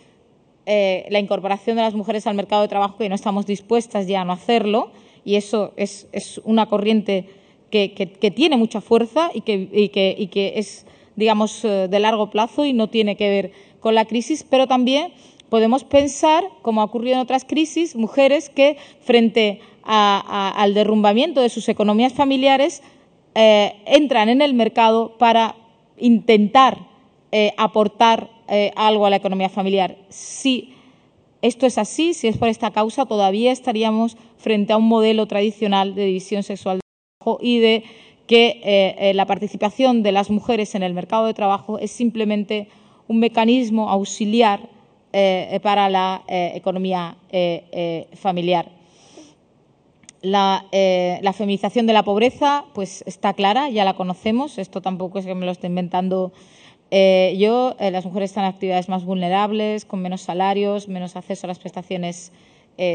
la incorporación de las mujeres al mercado de trabajo, que no estamos dispuestas ya a no hacerlo, y eso es una corriente que tiene mucha fuerza y que es, digamos, de largo plazo y no tiene que ver con la crisis, pero también podemos pensar, como ha ocurrido en otras crisis, mujeres que frente al derrumbamiento de sus economías familiares entran en el mercado para intentar aportar algo a la economía familiar. Si esto es así, si es por esta causa, todavía estaríamos frente a un modelo tradicional de división sexual del trabajo y de que la participación de las mujeres en el mercado de trabajo es simplemente un mecanismo auxiliar para la economía familiar. La feminización de la pobreza pues está clara, ya la conocemos, esto tampoco es que me lo esté inventando yo. Las mujeres están en actividades más vulnerables, con menos salarios, menos acceso a las prestaciones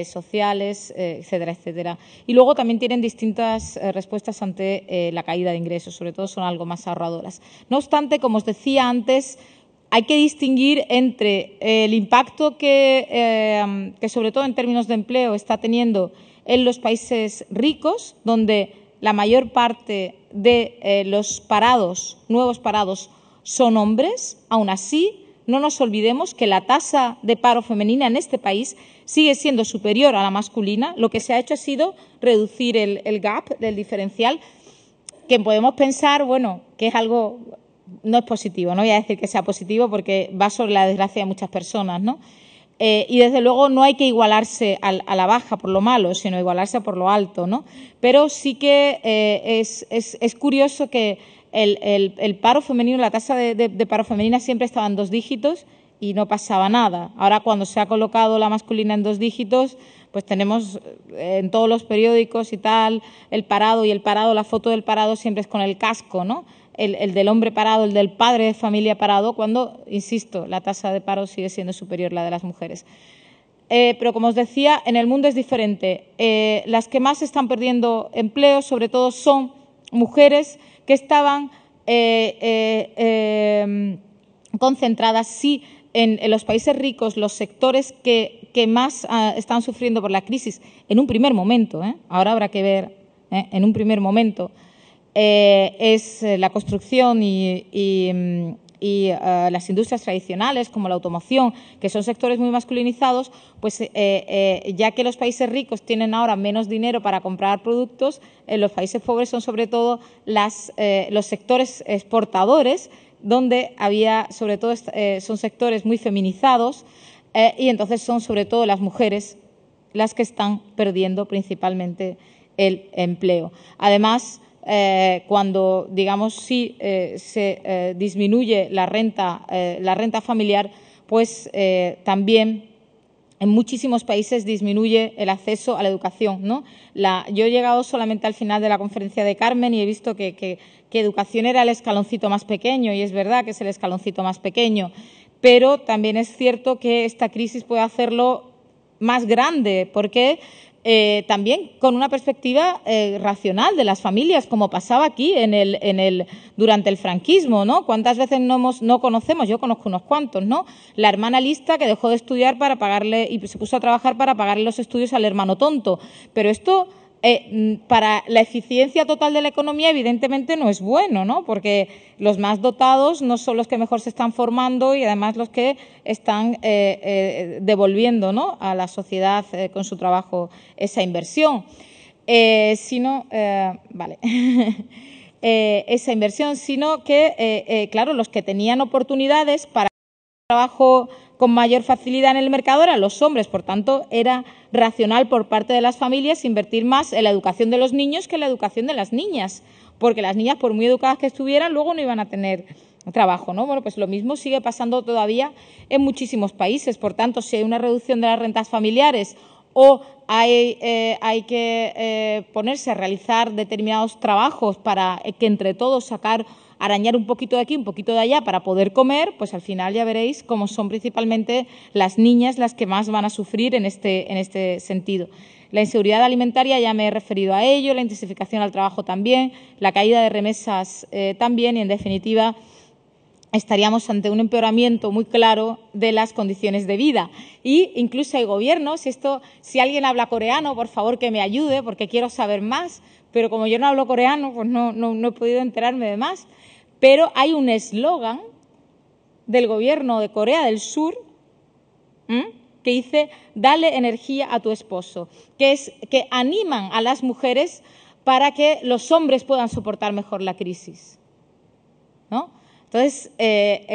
sociales, etcétera, etcétera. Y luego también tienen distintas respuestas ante la caída de ingresos, sobre todo son algo más ahorradoras. No obstante, como os decía antes, hay que distinguir entre el impacto que sobre todo en términos de empleo está teniendo en los países ricos, donde la mayor parte de los nuevos parados, son hombres. Aún así, no nos olvidemos que la tasa de paro femenina en este país sigue siendo superior a la masculina. Lo que se ha hecho ha sido reducir el gap del diferencial, que podemos pensar, bueno, que es algo... No es positivo, no voy a decir que sea positivo porque va sobre la desgracia de muchas personas, ¿no? Y desde luego no hay que igualarse a la baja por lo malo, sino igualarse por lo alto, ¿no? Pero sí que es curioso que el paro femenino, la tasa de paro femenina siempre estaba en 2 dígitos y no pasaba nada. Ahora, cuando se ha colocado la masculina en 2 dígitos, pues tenemos en todos los periódicos y tal el parado, la foto del parado siempre es con el casco, ¿no? El del hombre parado, el del padre de familia parado, cuando, insisto, la tasa de paro sigue siendo superior a la de las mujeres. Pero, como os decía, en el mundo es diferente. Las que más están perdiendo empleo, sobre todo, son mujeres que estaban concentradas, sí, en los países ricos, los sectores que más están sufriendo por la crisis, en un primer momento, ahora habrá que ver, en un primer momento, es la construcción y las industrias tradicionales, como la automoción, que son sectores muy masculinizados, pues ya que los países ricos tienen ahora menos dinero para comprar productos, los países pobres son sobre todo los sectores exportadores, donde había, sobre todo, son sectores muy feminizados y entonces son sobre todo las mujeres las que están perdiendo principalmente el empleo. Además, cuando, digamos, se disminuye la renta familiar, pues también en muchísimos países disminuye el acceso a la educación, ¿no? Yo he llegado solamente al final de la conferencia de Carmen y he visto que educación era el escaloncito más pequeño, y es verdad que es el escaloncito más pequeño, pero también es cierto que esta crisis puede hacerlo más grande, porque también con una perspectiva racional de las familias, como pasaba aquí durante el franquismo, ¿no? ¿Cuántas veces no conocemos? Yo conozco unos cuantos, ¿no? La hermana lista que dejó de estudiar para pagarle y se puso a trabajar para pagarle los estudios al hermano tonto. Pero esto para la eficiencia total de la economía, evidentemente, no es bueno, ¿no? Porque los más dotados no son los que mejor se están formando y, además, los que están devolviendo, ¿no?, a la sociedad con su trabajo esa inversión. Sino que, claro, los que tenían oportunidades para trabajo con mayor facilidad en el mercado eran los hombres. Por tanto, era racional por parte de las familias invertir más en la educación de los niños que en la educación de las niñas, porque las niñas, por muy educadas que estuvieran, luego no iban a tener trabajo, ¿no? Bueno, pues lo mismo sigue pasando todavía en muchísimos países. Por tanto, si hay una reducción de las rentas familiares o hay que ponerse a realizar determinados trabajos para que entre todos arañar un poquito de aquí, un poquito de allá para poder comer, pues al final ya veréis cómo son principalmente las niñas las que más van a sufrir en este sentido. La inseguridad alimentaria, ya me he referido a ello, la intensificación al trabajo también, la caída de remesas también y, en definitiva, estaríamos ante un empeoramiento muy claro de las condiciones de vida. Y incluso hay gobiernos, si alguien habla coreano, por favor que me ayude, porque quiero saber más, pero como yo no hablo coreano, pues no he podido enterarme de más. Pero hay un eslogan del gobierno de Corea del Sur que dice: dale energía a tu esposo, que es que animan a las mujeres para que los hombres puedan soportar mejor la crisis, ¿no? Entonces,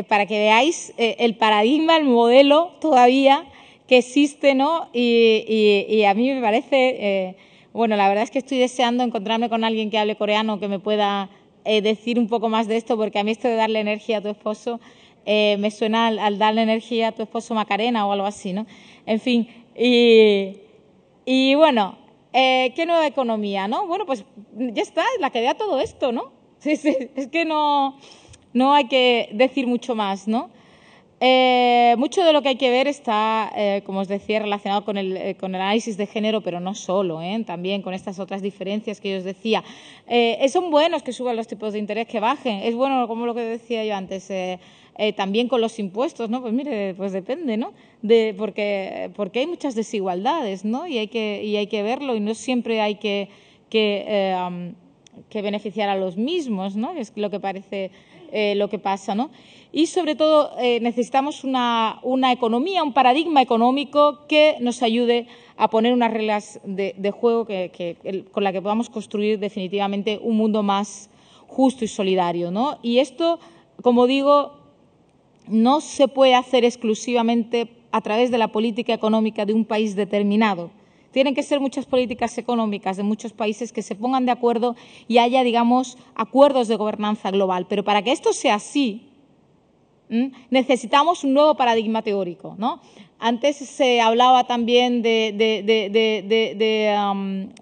para que veáis el paradigma, el modelo todavía que existe, ¿no? Y a mí me parece, bueno, la verdad es que estoy deseando encontrarme con alguien que hable coreano que me pueda decir un poco más de esto, porque a mí esto de darle energía a tu esposo me suena al darle energía a tu esposo Macarena o algo así, ¿no? En fin, y bueno, ¿qué nueva economía, no? Bueno, pues ya está, es la que da todo esto, ¿no? Sí, es que no hay que decir mucho más, ¿no? Mucho de lo que hay que ver está, como os decía, relacionado con el análisis de género, pero no solo, también con estas otras diferencias que yo os decía. Son buenos que suban los tipos de interés, que bajen. Es bueno, como lo que decía yo antes, también con los impuestos, ¿no? Pues mire, pues depende, ¿no? Porque hay muchas desigualdades, ¿no? Y hay que verlo, y no siempre hay que beneficiar a los mismos, ¿no? Es lo que parece lo que pasa, ¿no? Y, sobre todo, necesitamos una economía, un paradigma económico que nos ayude a poner unas reglas de juego con la que podamos construir definitivamente un mundo más justo y solidario, ¿no? Y esto, como digo, no se puede hacer exclusivamente a través de la política económica de un país determinado. Tienen que ser muchas políticas económicas de muchos países que se pongan de acuerdo y haya, digamos, acuerdos de gobernanza global. Pero para que esto sea así, necesitamos un nuevo paradigma teórico, ¿no? Antes se hablaba también de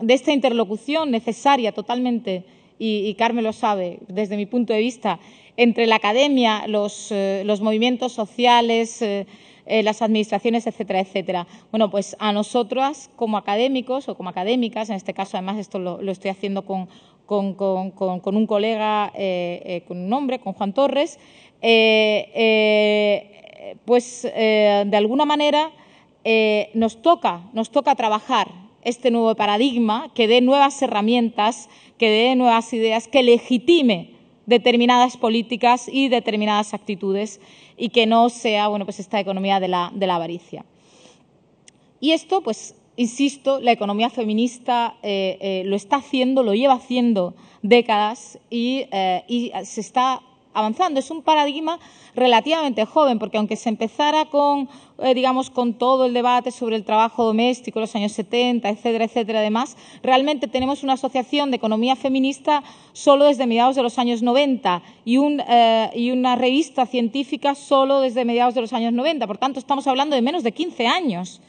esta interlocución necesaria totalmente, y Carmen lo sabe, desde mi punto de vista, entre la academia, los movimientos sociales, las administraciones, etcétera, etcétera. Bueno, pues a nosotras, como académicos o como académicas, en este caso, además, esto lo estoy haciendo con un colega, con un hombre, con Juan Torres, de alguna manera nos toca trabajar este nuevo paradigma que dé nuevas herramientas, que dé nuevas ideas, que legitime determinadas políticas y determinadas actitudes, y que no sea, bueno, pues esta economía de la avaricia. Y esto, pues, insisto, la economía feminista lo está haciendo, lo lleva haciendo décadas, y se está avanzando. Es un paradigma relativamente joven, porque aunque se empezara con todo el debate sobre el trabajo doméstico en los años 70, etcétera, etcétera, además, realmente tenemos una asociación de economía feminista solo desde mediados de los años 90 y una revista científica solo desde mediados de los años 90. Por tanto, estamos hablando de menos de 15 años.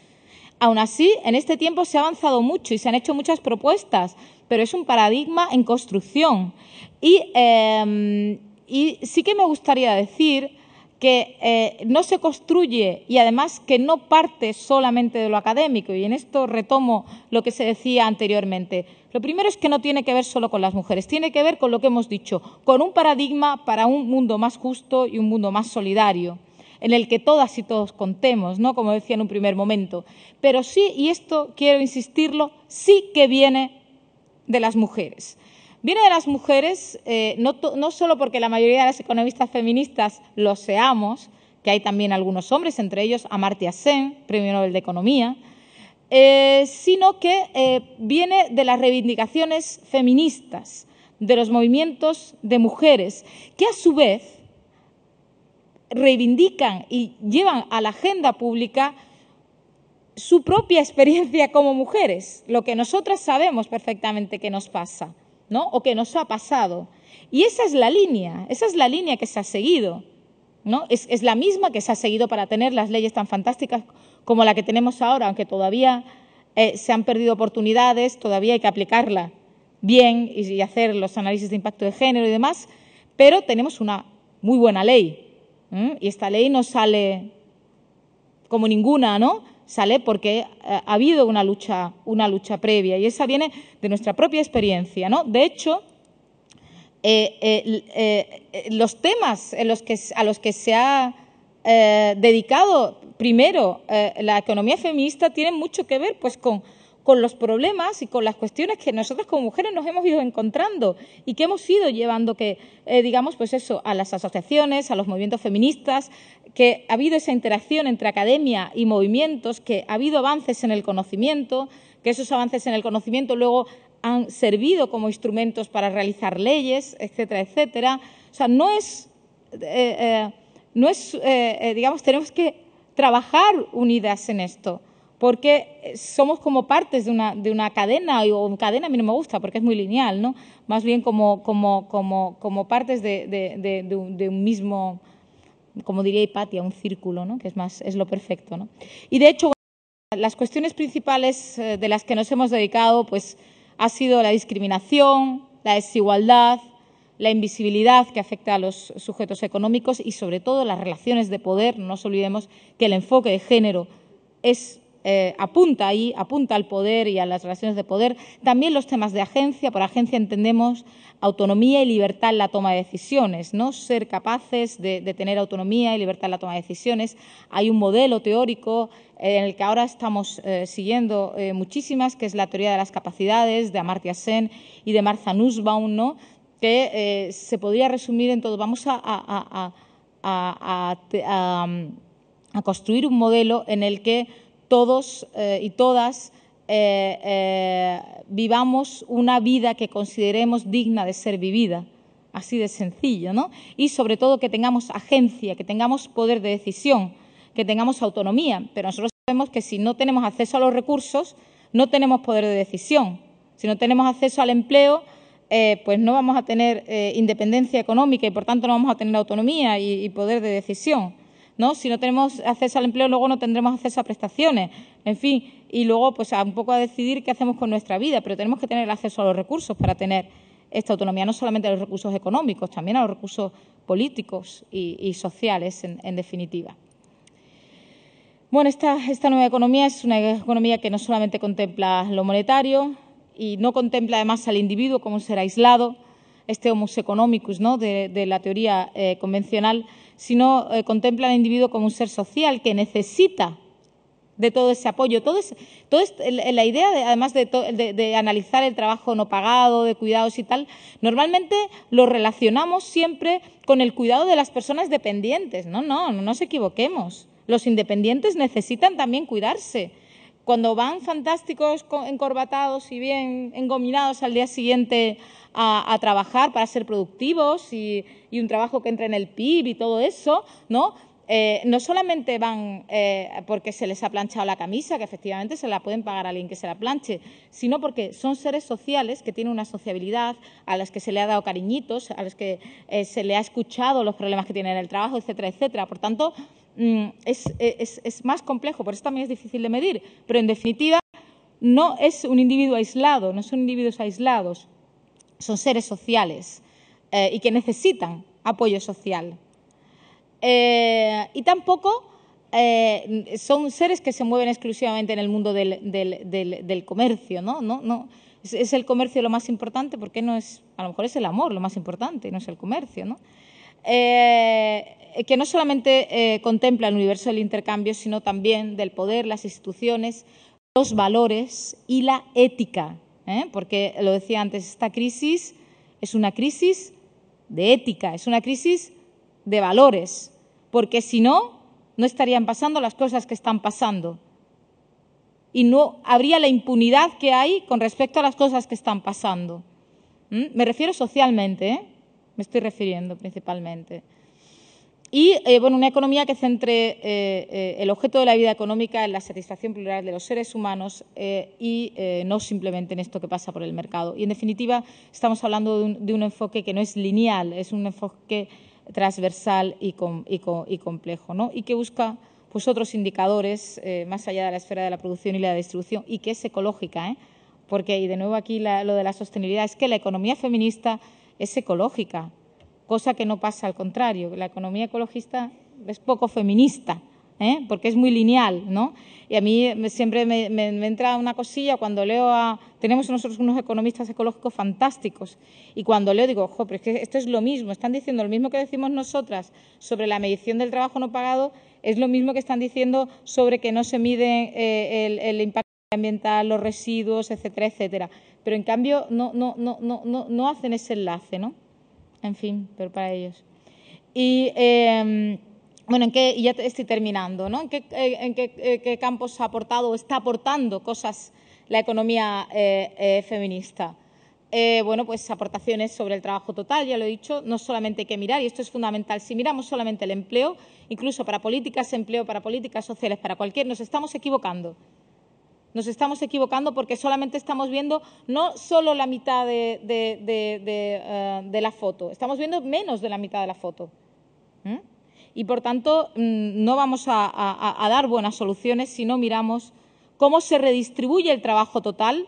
Aún así, en este tiempo se ha avanzado mucho y se han hecho muchas propuestas, pero es un paradigma en construcción. Y sí que me gustaría decir que no se construye, y además que no parte solamente de lo académico, y en esto retomo lo que se decía anteriormente. Lo primero es que no tiene que ver solo con las mujeres, tiene que ver con lo que hemos dicho, con un paradigma para un mundo más justo y un mundo más solidario, en el que todas y todos contemos, ¿no? Como decía en un primer momento. Pero sí, y esto quiero insistirlo, sí que viene de las mujeres. Viene de las mujeres no solo porque la mayoría de las economistas feministas lo seamos, que hay también algunos hombres, entre ellos Amartya Sen, Premio Nobel de Economía, sino que viene de las reivindicaciones feministas, de los movimientos de mujeres, que a su vez reivindican y llevan a la agenda pública su propia experiencia como mujeres, lo que nosotras sabemos perfectamente que nos pasa, ¿no? O que nos ha pasado. Y esa es la línea que se ha seguido, ¿no? Es la misma que se ha seguido para tener las leyes tan fantásticas como la que tenemos ahora, aunque todavía se han perdido oportunidades, todavía hay que aplicarla bien y hacer los análisis de impacto de género y demás, pero tenemos una muy buena ley. Y esta ley no sale como ninguna, ¿no? Sale porque ha habido una lucha previa y esa viene de nuestra propia experiencia, ¿no? De hecho, los temas a los que se ha dedicado primero la economía feminista tienen mucho que ver pues con los problemas y con las cuestiones que nosotros como mujeres nos hemos ido encontrando y que hemos ido llevando digamos, pues eso, a las asociaciones, a los movimientos feministas, que ha habido esa interacción entre academia y movimientos, que ha habido avances en el conocimiento, que esos avances en el conocimiento luego han servido como instrumentos para realizar leyes, etcétera, etcétera. O sea, digamos, tenemos que trabajar unidas en esto, porque somos como partes de una cadena, o cadena a mí no me gusta porque es muy lineal, ¿no? Más bien como partes de un mismo, como diría Hipatia, un círculo, ¿no? Que es lo perfecto, ¿no? Y de hecho, las cuestiones principales de las que nos hemos dedicado, pues, ha sido la discriminación, la desigualdad, la invisibilidad que afecta a los sujetos económicos y, sobre todo, las relaciones de poder. No nos olvidemos que el enfoque de género apunta al poder y a las relaciones de poder. También los temas de agencia. Por agencia entendemos autonomía y libertad en la toma de decisiones, ¿no? Ser capaces de tener autonomía y libertad en la toma de decisiones. Hay un modelo teórico en el que ahora estamos siguiendo muchísimas, que es la teoría de las capacidades de Amartya Sen y de Martha Nussbaum, ¿no? Que se podría resumir en todo. Vamos a construir un modelo en el que todos y todas vivamos una vida que consideremos digna de ser vivida, así de sencillo, ¿no? Y sobre todo que tengamos agencia, que tengamos poder de decisión, que tengamos autonomía. Pero nosotros sabemos que si no tenemos acceso a los recursos, no tenemos poder de decisión. Si no tenemos acceso al empleo, pues no vamos a tener independencia económica y, por tanto, no vamos a tener autonomía y poder de decisión, ¿no? Si no tenemos acceso al empleo, luego no tendremos acceso a prestaciones, en fin, y luego pues un poco a decidir qué hacemos con nuestra vida, pero tenemos que tener acceso a los recursos para tener esta autonomía, no solamente a los recursos económicos, también a los recursos políticos y sociales, en definitiva. Bueno, esta nueva economía es una economía que no solamente contempla lo monetario y no contempla además al individuo como un ser aislado, este homus economicus, ¿no?, de la teoría convencional, sino contempla al individuo como un ser social que necesita de todo ese apoyo. La idea, además de analizar el trabajo no pagado, de cuidados y tal, normalmente lo relacionamos siempre con el cuidado de las personas dependientes. No nos equivoquemos. Los independientes necesitan también cuidarse. Cuando van fantásticos, encorbatados y bien engominados al día siguiente a trabajar para ser productivos y un trabajo que entre en el PIB y todo eso, ¿no? No solamente van porque se les ha planchado la camisa, que efectivamente se la pueden pagar a alguien que se la planche, sino porque son seres sociales que tienen una sociabilidad, a las que se le ha dado cariñitos, a los que se le ha escuchado los problemas que tienen en el trabajo, etcétera, etcétera. Por tanto, es más complejo, por eso también es difícil de medir, pero en definitiva no es un individuo aislado, no son individuos aislados, son seres sociales y que necesitan apoyo social. Y tampoco son seres que se mueven exclusivamente en el mundo del comercio, ¿no? Es el comercio lo más importante, porque no es, a lo mejor es el amor lo más importante, no es el comercio, ¿no? Que no solamente contempla el universo del intercambio, sino también del poder, las instituciones, los valores y la ética. porque, lo decía antes, esta crisis es una crisis de ética, es una crisis de valores, porque si no, no estarían pasando las cosas que están pasando y no habría la impunidad que hay con respecto a las cosas que están pasando. Me refiero socialmente, me estoy refiriendo principalmente. Y, bueno, una economía que centre el objeto de la vida económica en la satisfacción plural de los seres humanos y no simplemente en esto que pasa por el mercado. Y, en definitiva, estamos hablando de un enfoque que no es lineal, es un enfoque transversal y complejo, ¿no? Y que busca pues, otros indicadores más allá de la esfera de la producción y la distribución y que es ecológica, porque, y de nuevo aquí lo de la sostenibilidad, es que la economía feminista es ecológica, cosa que no pasa al contrario. La economía ecologista es poco feminista, porque es muy lineal, ¿no? Y a mí siempre me entra una cosilla cuando leo tenemos nosotros unos economistas ecológicos fantásticos, y cuando leo digo, pero es que esto es lo mismo, están diciendo lo mismo que decimos nosotras sobre la medición del trabajo no pagado, es lo mismo que están diciendo sobre que no se mide el impacto ambiental, los residuos, etcétera, etcétera. Pero, en cambio, no hacen ese enlace, ¿no? En fin, pero para ellos. Y, bueno, y ya estoy terminando, ¿no? ¿En qué campos ha aportado o está aportando cosas la economía feminista? Bueno, pues aportaciones sobre el trabajo total, ya lo he dicho, no solamente hay que mirar, y esto es fundamental, si miramos solamente el empleo, incluso para políticas de empleo, para políticas sociales, para nos estamos equivocando. Nos estamos equivocando porque solamente estamos viendo no solo la mitad de la foto, estamos viendo menos de la mitad de la foto. Y, por tanto, no vamos a dar buenas soluciones si no miramos cómo se redistribuye el trabajo total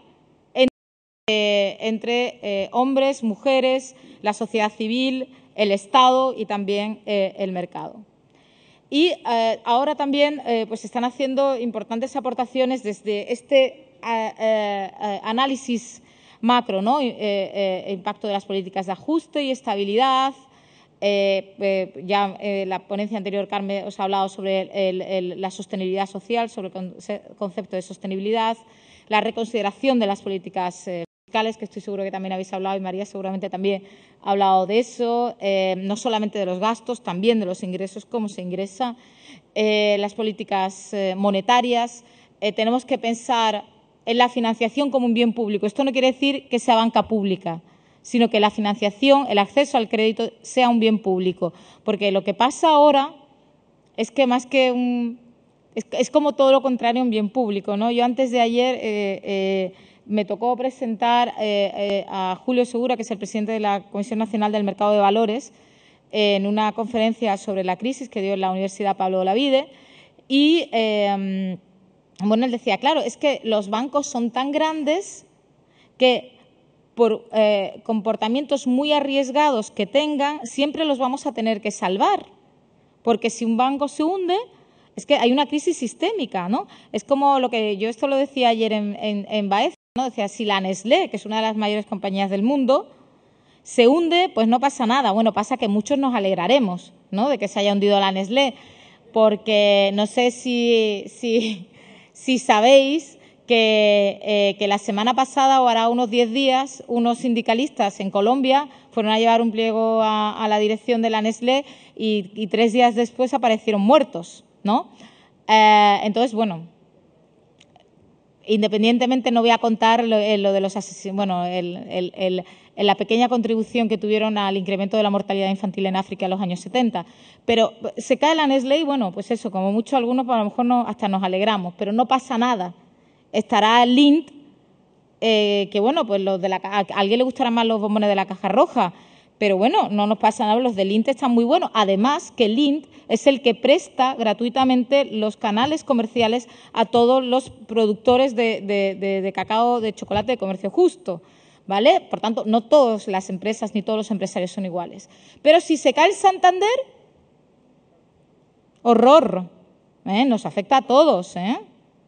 entre hombres, mujeres, la sociedad civil, el Estado y también el mercado. Y ahora también pues están haciendo importantes aportaciones desde este análisis macro, ¿no? Impacto de las políticas de ajuste y estabilidad. Ya la ponencia anterior, Carmen, os ha hablado sobre la sostenibilidad social, sobre el concepto de sostenibilidad, la reconsideración de las políticas fiscales, que estoy seguro que también habéis hablado, y María seguramente también ha hablado de eso, no solamente de los gastos, también de los ingresos, cómo se ingresa, las políticas monetarias. Tenemos que pensar en la financiación como un bien público. Esto no quiere decir que sea banca pública, sino que la financiación, el acceso al crédito, sea un bien público. Porque lo que pasa ahora es que más que es como todo lo contrario a un bien público, ¿no? Yo antes de ayer me tocó presentar a Julio Segura, que es el presidente de la Comisión Nacional del Mercado de Valores, en una conferencia sobre la crisis que dio en la Universidad Pablo Olavide. Y, bueno, él decía, claro, es que los bancos son tan grandes que por comportamientos muy arriesgados que tengan, siempre los vamos a tener que salvar. Porque si un banco se hunde, es que hay una crisis sistémica, ¿no? Es como lo que yo esto lo decía ayer en Baeza, ¿no? Decía, si la Nestlé, que es una de las mayores compañías del mundo, se hunde, pues no pasa nada. Bueno, pasa que muchos nos alegraremos, ¿no?, de que se haya hundido la Nestlé, porque no sé si sabéis que la semana pasada o hará unos 10 días unos sindicalistas en Colombia fueron a llevar un pliego a la dirección de la Nestlé y 3 días después aparecieron muertos, ¿no? Entonces, bueno, independientemente, no voy a contar lo de los asesinos, bueno, la pequeña contribución que tuvieron al incremento de la mortalidad infantil en África en los años 70. Pero se cae la Nestlé y, bueno, pues eso, como mucho algunos a lo mejor hasta nos alegramos, pero no pasa nada. Estará el Lindt, que, bueno, pues a alguien le gustarán más los bombones de la caja roja, pero, bueno, no nos pasa nada, los de Lindt están muy buenos. Además, que Lindt es el que presta gratuitamente los canales comerciales a todos los productores de cacao, de chocolate de comercio justo, ¿vale? Por tanto, no todas las empresas ni todos los empresarios son iguales. Pero si se cae el Santander, horror, nos afecta a todos,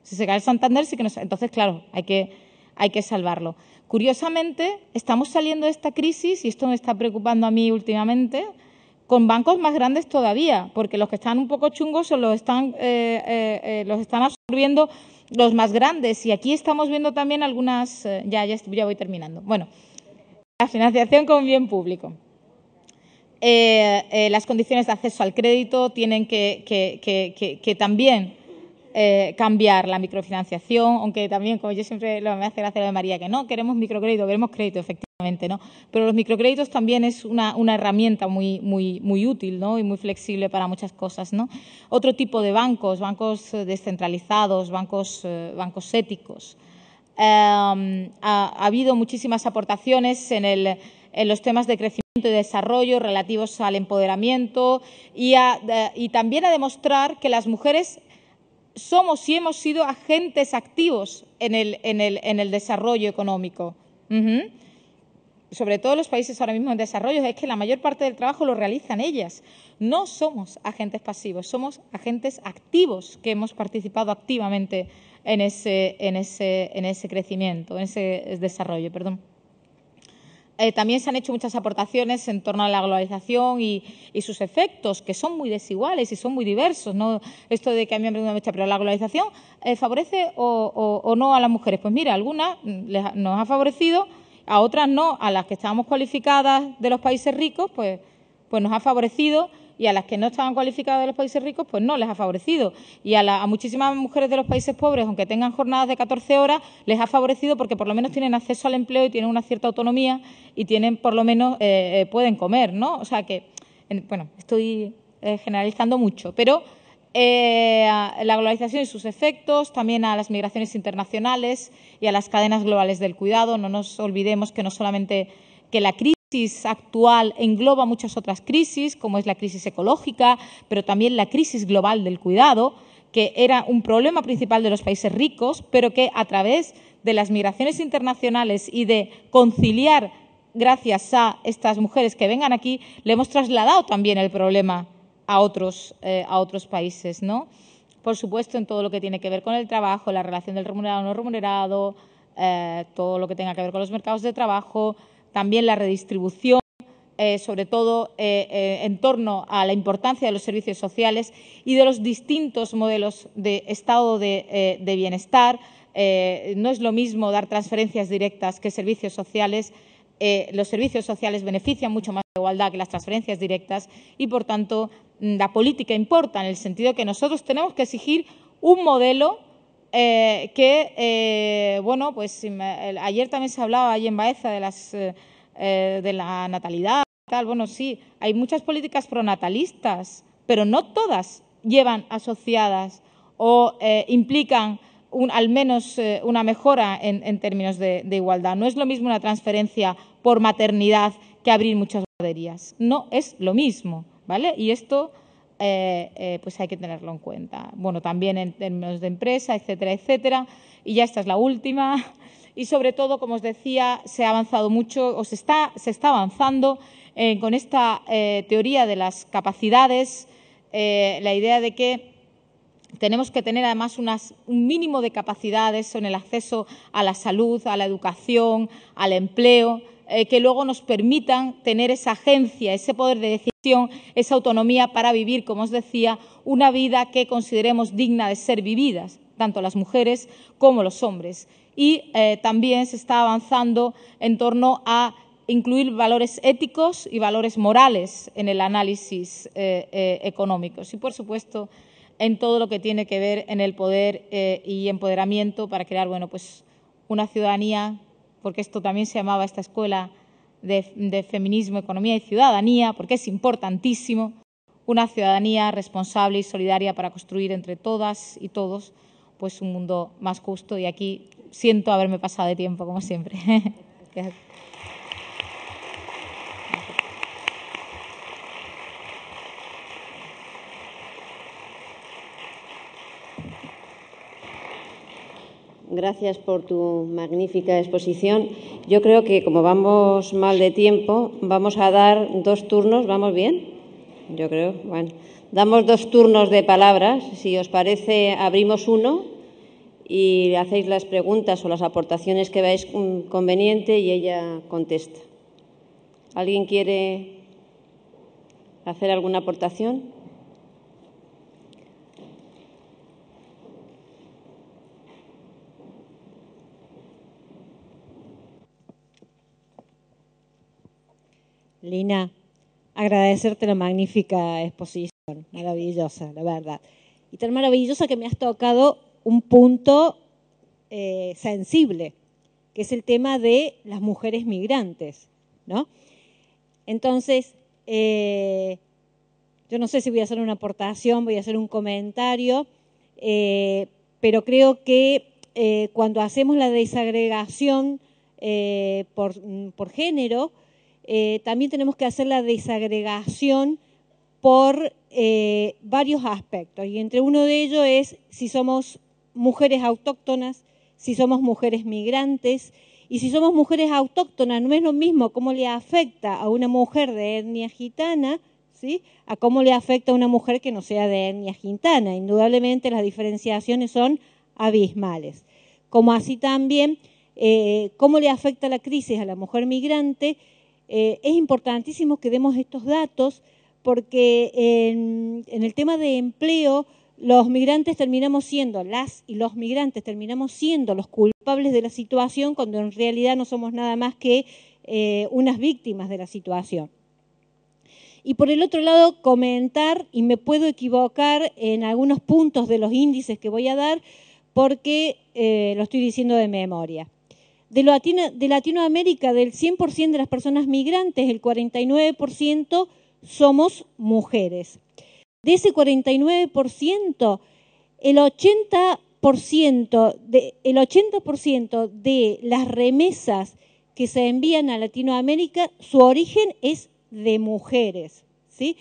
Si se cae el Santander, sí que nos... Entonces, claro, hay que salvarlo. Curiosamente, estamos saliendo de esta crisis, y esto me está preocupando a mí últimamente, con bancos más grandes todavía, porque los que están un poco chungos los están absorbiendo los más grandes. Y aquí estamos viendo también algunas, ya voy terminando. Bueno, la financiación como bien público. Las condiciones de acceso al crédito tienen que también cambiar la microfinanciación, aunque también, como yo siempre me hace gracia lo de María, que no queremos microcrédito, queremos crédito, efectivamente, ¿no? Pero los microcréditos también es una herramienta muy útil, ¿no? Y muy flexible para muchas cosas, ¿no? Otro tipo de bancos descentralizados, bancos éticos. Ha habido muchísimas aportaciones en los temas de crecimiento y desarrollo relativos al empoderamiento y también a demostrar que las mujeres somos y hemos sido agentes activos en el desarrollo económico. Sobre todo en los países ahora mismo en desarrollo, es que la mayor parte del trabajo lo realizan ellas. No somos agentes pasivos, somos agentes activos que hemos participado activamente en ese crecimiento, en ese desarrollo, perdón. También se han hecho muchas aportaciones en torno a la globalización y sus efectos, que son muy desiguales y son muy diversos, ¿no? Esto de que a mí me preguntan mucho, ¿pero la globalización favorece o no a las mujeres? Pues mira, algunas nos ha favorecido, a otras no, a las que estábamos cualificadas de los países ricos, pues nos ha favorecido, y a las que no estaban cualificadas de los países ricos, pues no les ha favorecido. Y a muchísimas mujeres de los países pobres, aunque tengan jornadas de 14 horas, les ha favorecido porque por lo menos tienen acceso al empleo y tienen una cierta autonomía y tienen, por lo menos, pueden comer, ¿no? O sea que, bueno, estoy generalizando mucho, pero la globalización y sus efectos, también a las migraciones internacionales y a las cadenas globales del cuidado. No nos olvidemos que no solamente que la crisis actual engloba muchas otras crisis, como es la crisis ecológica, pero también la crisis global del cuidado, que era un problema principal de los países ricos, pero que a través de las migraciones internacionales y de conciliar, gracias a estas mujeres que vengan aquí, le hemos trasladado también el problema a otros países, ¿no? Por supuesto, en todo lo que tiene que ver con el trabajo, la relación del remunerado o no remunerado, todo lo que tenga que ver con los mercados de trabajo, también la redistribución, sobre todo en torno a la importancia de los servicios sociales y de los distintos modelos de estado de bienestar. No es lo mismo dar transferencias directas que servicios sociales. Los servicios sociales benefician mucho más de igualdad que las transferencias directas y, por tanto, la política importa en el sentido que nosotros tenemos que exigir un modelo bueno, pues ayer también se hablaba ahí en Baeza de la natalidad y tal. Bueno, sí, hay muchas políticas pronatalistas, pero no todas llevan asociadas o implican al menos una mejora en términos de igualdad. No es lo mismo una transferencia por maternidad que abrir muchas guarderías. No es lo mismo, ¿vale? Y esto pues hay que tenerlo en cuenta. Bueno, también en términos de empresa, etcétera, etcétera. Y ya esta es la última. Y sobre todo, como os decía, se ha avanzado mucho, o se está avanzando con esta teoría de las capacidades, la idea de que tenemos que tener además un mínimo de capacidades en el acceso a la salud, a la educación, al empleo, que luego nos permitan tener esa agencia, ese poder de decisión, esa autonomía para vivir, como os decía, una vida que consideremos digna de ser vividas, tanto las mujeres como los hombres. Y también se está avanzando en torno a incluir valores éticos y valores morales en el análisis económico. Y, por supuesto, en todo lo que tiene que ver en el poder y empoderamiento para crear, bueno, pues una ciudadanía, porque esto también se llamaba esta escuela de feminismo, economía y ciudadanía, porque es importantísimo, una ciudadanía responsable y solidaria para construir entre todas y todos pues un mundo más justo. Y aquí siento haberme pasado de tiempo, como siempre. Gracias por tu magnífica exposición. Yo creo que, como vamos mal de tiempo, vamos a dar 2 turnos. ¿Vamos bien? Yo creo. Bueno, damos 2 turnos de palabras. Si os parece, abrimos uno y hacéis las preguntas o las aportaciones que veáis conveniente y ella contesta. ¿Alguien quiere hacer alguna aportación? Lina, agradecerte la magnífica exposición, maravillosa, la verdad. Y tan maravillosa que me has tocado un punto sensible, que es el tema de las mujeres migrantes, ¿no? Entonces, yo no sé si voy a hacer una aportación, voy a hacer un comentario, pero creo que cuando hacemos la desagregación por género, también tenemos que hacer la desagregación por varios aspectos. Y entre uno de ellos es si somos mujeres autóctonas, si somos mujeres migrantes. Y si somos mujeres autóctonas, no es lo mismo cómo le afecta a una mujer de etnia gitana, ¿sí?, a cómo le afecta a una mujer que no sea de etnia gitana. Indudablemente las diferenciaciones son abismales. Como así también, cómo le afecta la crisis a la mujer migrante. Es importantísimo que demos estos datos porque en el tema de empleo, los migrantes terminamos siendo, las y los migrantes terminamos siendo los culpables de la situación cuando en realidad no somos nada más que unas víctimas de la situación. Y por el otro lado, comentar, y me puedo equivocar en algunos puntos de los índices que voy a dar, porque lo estoy diciendo de memoria. De Latinoamérica, del 100% de las personas migrantes, el 49% somos mujeres. De ese 49%, el 80% de las remesas que se envían a Latinoamérica, su origen es de mujeres, ¿sí?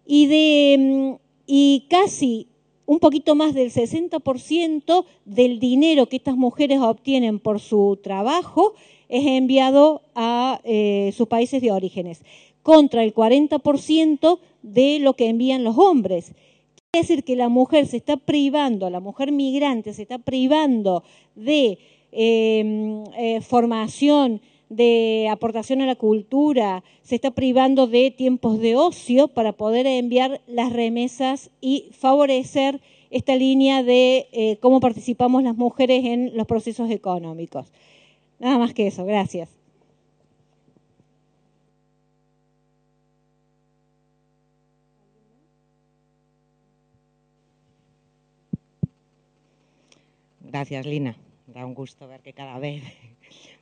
Y casi un poquito más del 60% del dinero que estas mujeres obtienen por su trabajo es enviado a sus países de orígenes, contra el 40% de lo que envían los hombres. Quiere decir que la mujer se está privando, la mujer migrante se está privando de formación, de aportación a la cultura, se está privando de tiempos de ocio para poder enviar las remesas y favorecer esta línea de cómo participamos las mujeres en los procesos económicos. Nada más que eso, gracias. Gracias, Lina. Da un gusto ver que cada vez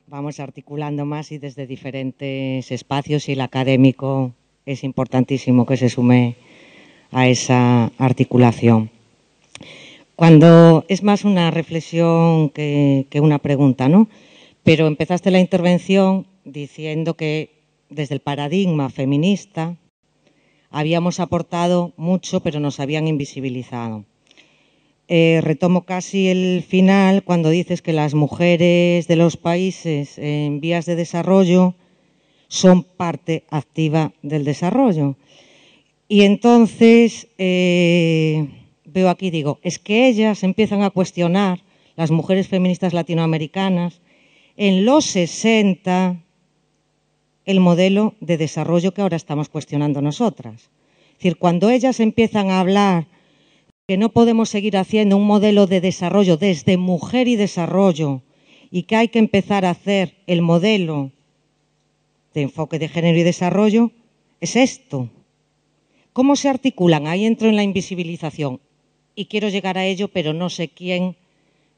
vamos articulando más y desde diferentes espacios, y el académico es importantísimo que se sume a esa articulación. Cuando es más una reflexión que una pregunta, ¿no? Pero empezaste la intervención diciendo que desde el paradigma feminista habíamos aportado mucho, pero nos habían invisibilizado. Retomo casi el final cuando dices que las mujeres de los países en vías de desarrollo son parte activa del desarrollo. Y entonces veo aquí, digo, es que ellas empiezan a cuestionar, las mujeres feministas latinoamericanas, en los 60, el modelo de desarrollo que ahora estamos cuestionando nosotras. Es decir, cuando ellas empiezan a hablar que no podemos seguir haciendo un modelo de desarrollo desde mujer y desarrollo y que hay que empezar a hacer el modelo de enfoque de género y desarrollo, es esto. ¿Cómo se articulan? Ahí entro en la invisibilización y quiero llegar a ello, pero no sé quién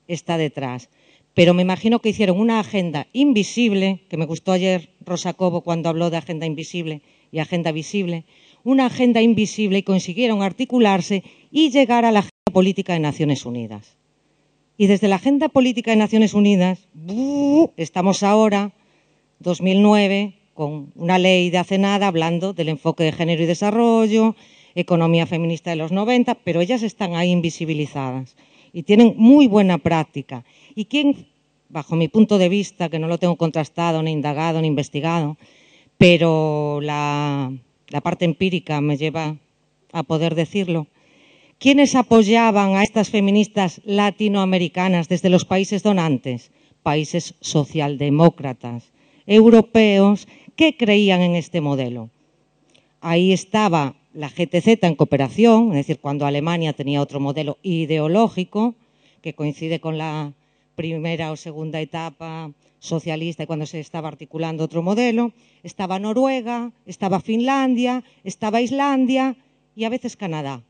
está detrás. Pero me imagino que hicieron una agenda invisible, que me gustó ayer Rosa Cobo cuando habló de agenda invisible y agenda visible, una agenda invisible, y consiguieron articularse y llegar a la agenda política de Naciones Unidas. Y desde la agenda política de Naciones Unidas, estamos ahora, 2009, con una ley de hace nada hablando del enfoque de género y desarrollo, economía feminista de los 90, pero ellas están ahí invisibilizadas y tienen muy buena práctica. ¿Y quién, bajo mi punto de vista, que no lo tengo contrastado, ni indagado, ni investigado, pero la parte empírica me lleva a poder decirlo? ¿Quiénes apoyaban a estas feministas latinoamericanas desde los países donantes? Países socialdemócratas, europeos, que creían en este modelo. Ahí estaba la GTZ en cooperación, es decir, cuando Alemania tenía otro modelo ideológico, que coincide con la primeira ou segunda etapa socialista e cando se estaba articulando outro modelo, estaba Noruega, estaba Finlandia, estaba Islandia e a veces Canadá.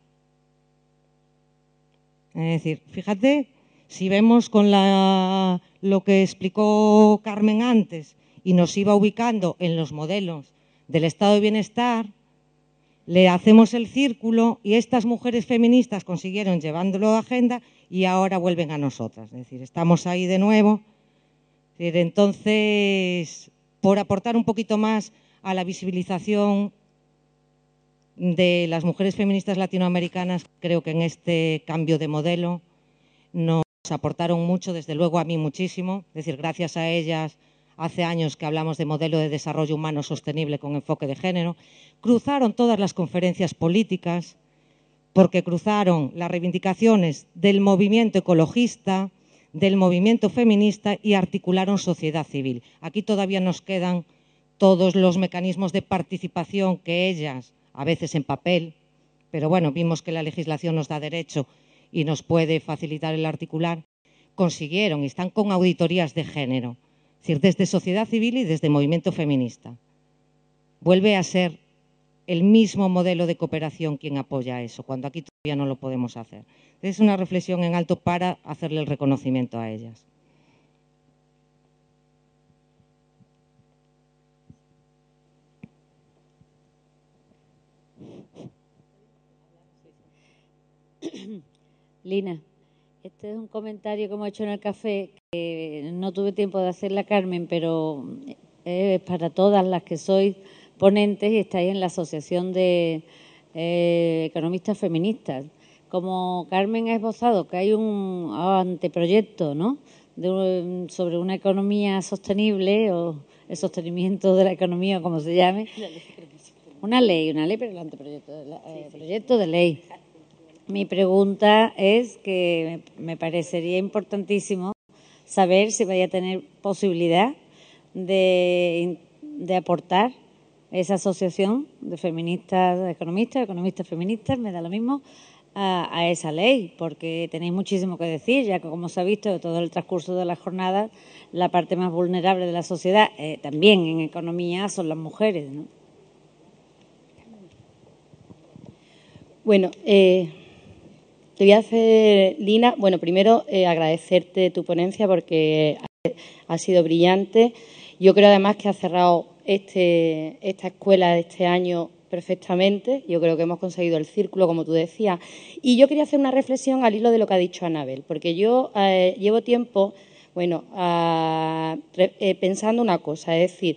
Es decir, fíjate, si vemos con lo que explicó Carmen antes y nos iba ubicando en los modelos del estado de bienestar, le hacemos el círculo y estas mujeres feministas consiguieron llevándolo a agenda y ahora vuelven a nosotras. Es decir, estamos ahí de nuevo. Entonces, por aportar un poquito más a la visibilización de las mujeres feministas latinoamericanas, creo que en este cambio de modelo nos aportaron mucho, desde luego a mí muchísimo. Es decir, gracias a ellas, hace años que hablamos de modelo de desarrollo humano sostenible con enfoque de género. Cruzaron todas las conferencias políticas, porque cruzaron las reivindicaciones del movimiento ecologista, del movimiento feminista y articularon sociedad civil. Aquí todavía nos quedan todos los mecanismos de participación que ellas, a veces en papel, pero bueno, vimos que la legislación nos da derecho y nos puede facilitar el articular, consiguieron y están con auditorías de género, es decir, desde sociedad civil y desde movimiento feminista. Vuelve a ser el mismo modelo de cooperación quien apoya eso, cuando aquí todavía no lo podemos hacer. Es una reflexión en alto para hacerle el reconocimiento a ellas. Lina, este es un comentario que hemos hecho en el café, que no tuve tiempo de hacerle a Carmen, pero es para todas las que sois ponentes y estáis en la Asociación de Economistas Feministas. Como Carmen ha esbozado que hay un anteproyecto, ¿no?, sobre una economía sostenible o el sostenimiento de la economía, como se llame. Una ley, pero el anteproyecto, proyecto de ley. Mi pregunta es que me parecería importantísimo saber si vaya a tener posibilidad de aportar esa asociación de feministas, de economistas feministas, me da lo mismo, a esa ley, porque tenéis muchísimo que decir, ya que, como se ha visto en todo el transcurso de la jornada, la parte más vulnerable de la sociedad, también en economía, son las mujeres, ¿no? Bueno, te voy a hacer, Lina, bueno, primero agradecerte tu ponencia porque ha sido brillante. Yo creo además que has cerrado esta escuela de este año perfectamente. Yo creo que hemos conseguido el círculo, como tú decías. Y yo quería hacer una reflexión al hilo de lo que ha dicho Anabel, porque yo llevo tiempo, bueno, pensando una cosa, es decir,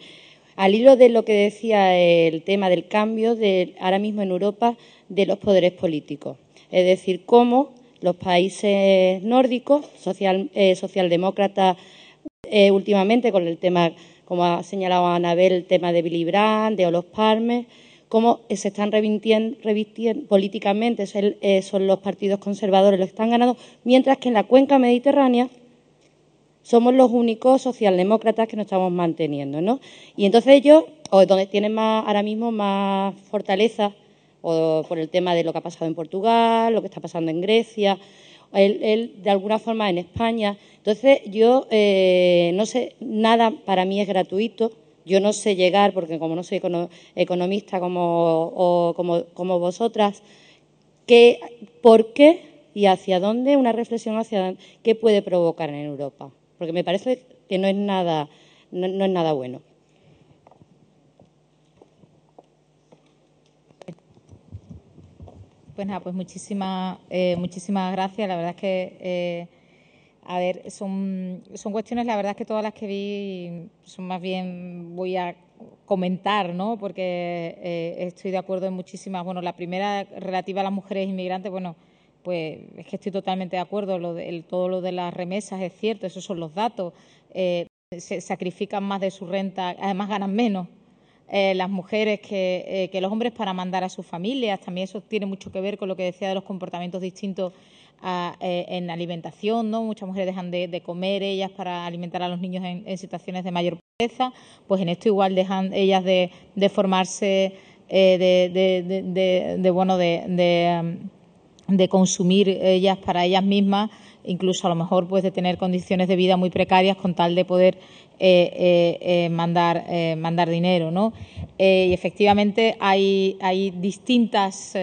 al hilo de lo que decía el tema del cambio ahora mismo en Europa de los poderes políticos. Es decir, cómo los países nórdicos, socialdemócratas, últimamente con el tema, como ha señalado Anabel, el tema de Willy Brandt, de Olof Palme, cómo se están revirtiendo políticamente, son los partidos conservadores los que están ganando, mientras que en la cuenca mediterránea somos los únicos socialdemócratas que nos estamos manteniendo, ¿no? Y entonces ellos, o donde tienen ahora mismo más fortaleza, o por el tema de lo que ha pasado en Portugal, lo que está pasando en Grecia, él de alguna forma en España. Entonces yo no sé, nada para mí es gratuito. Yo no sé llegar, porque como no soy economista como vosotras, ¿por qué y hacia dónde? Una reflexión hacia qué puede provocar en Europa. Porque me parece que no es nada bueno. Pues nada, pues muchísimas gracias. La verdad es que, a ver, son cuestiones, la verdad es que todas las que vi son más bien, voy a comentar, ¿no? Porque estoy de acuerdo en muchísimas. Bueno, la primera relativa a las mujeres inmigrantes, bueno, pues es que estoy totalmente de acuerdo. Todo lo de las remesas es cierto, esos son los datos. Se sacrifican más de su renta, además ganan menos. Las mujeres que los hombres para mandar a sus familias. También eso tiene mucho que ver con lo que decía de los comportamientos distintos en alimentación, ¿no? Muchas mujeres dejan de comer ellas para alimentar a los niños en situaciones de mayor pobreza. Pues en esto igual dejan ellas de formarse, de consumir ellas para ellas mismas incluso a lo mejor pues de tener condiciones de vida muy precarias con tal de poder mandar dinero, ¿no? Y efectivamente hay distintas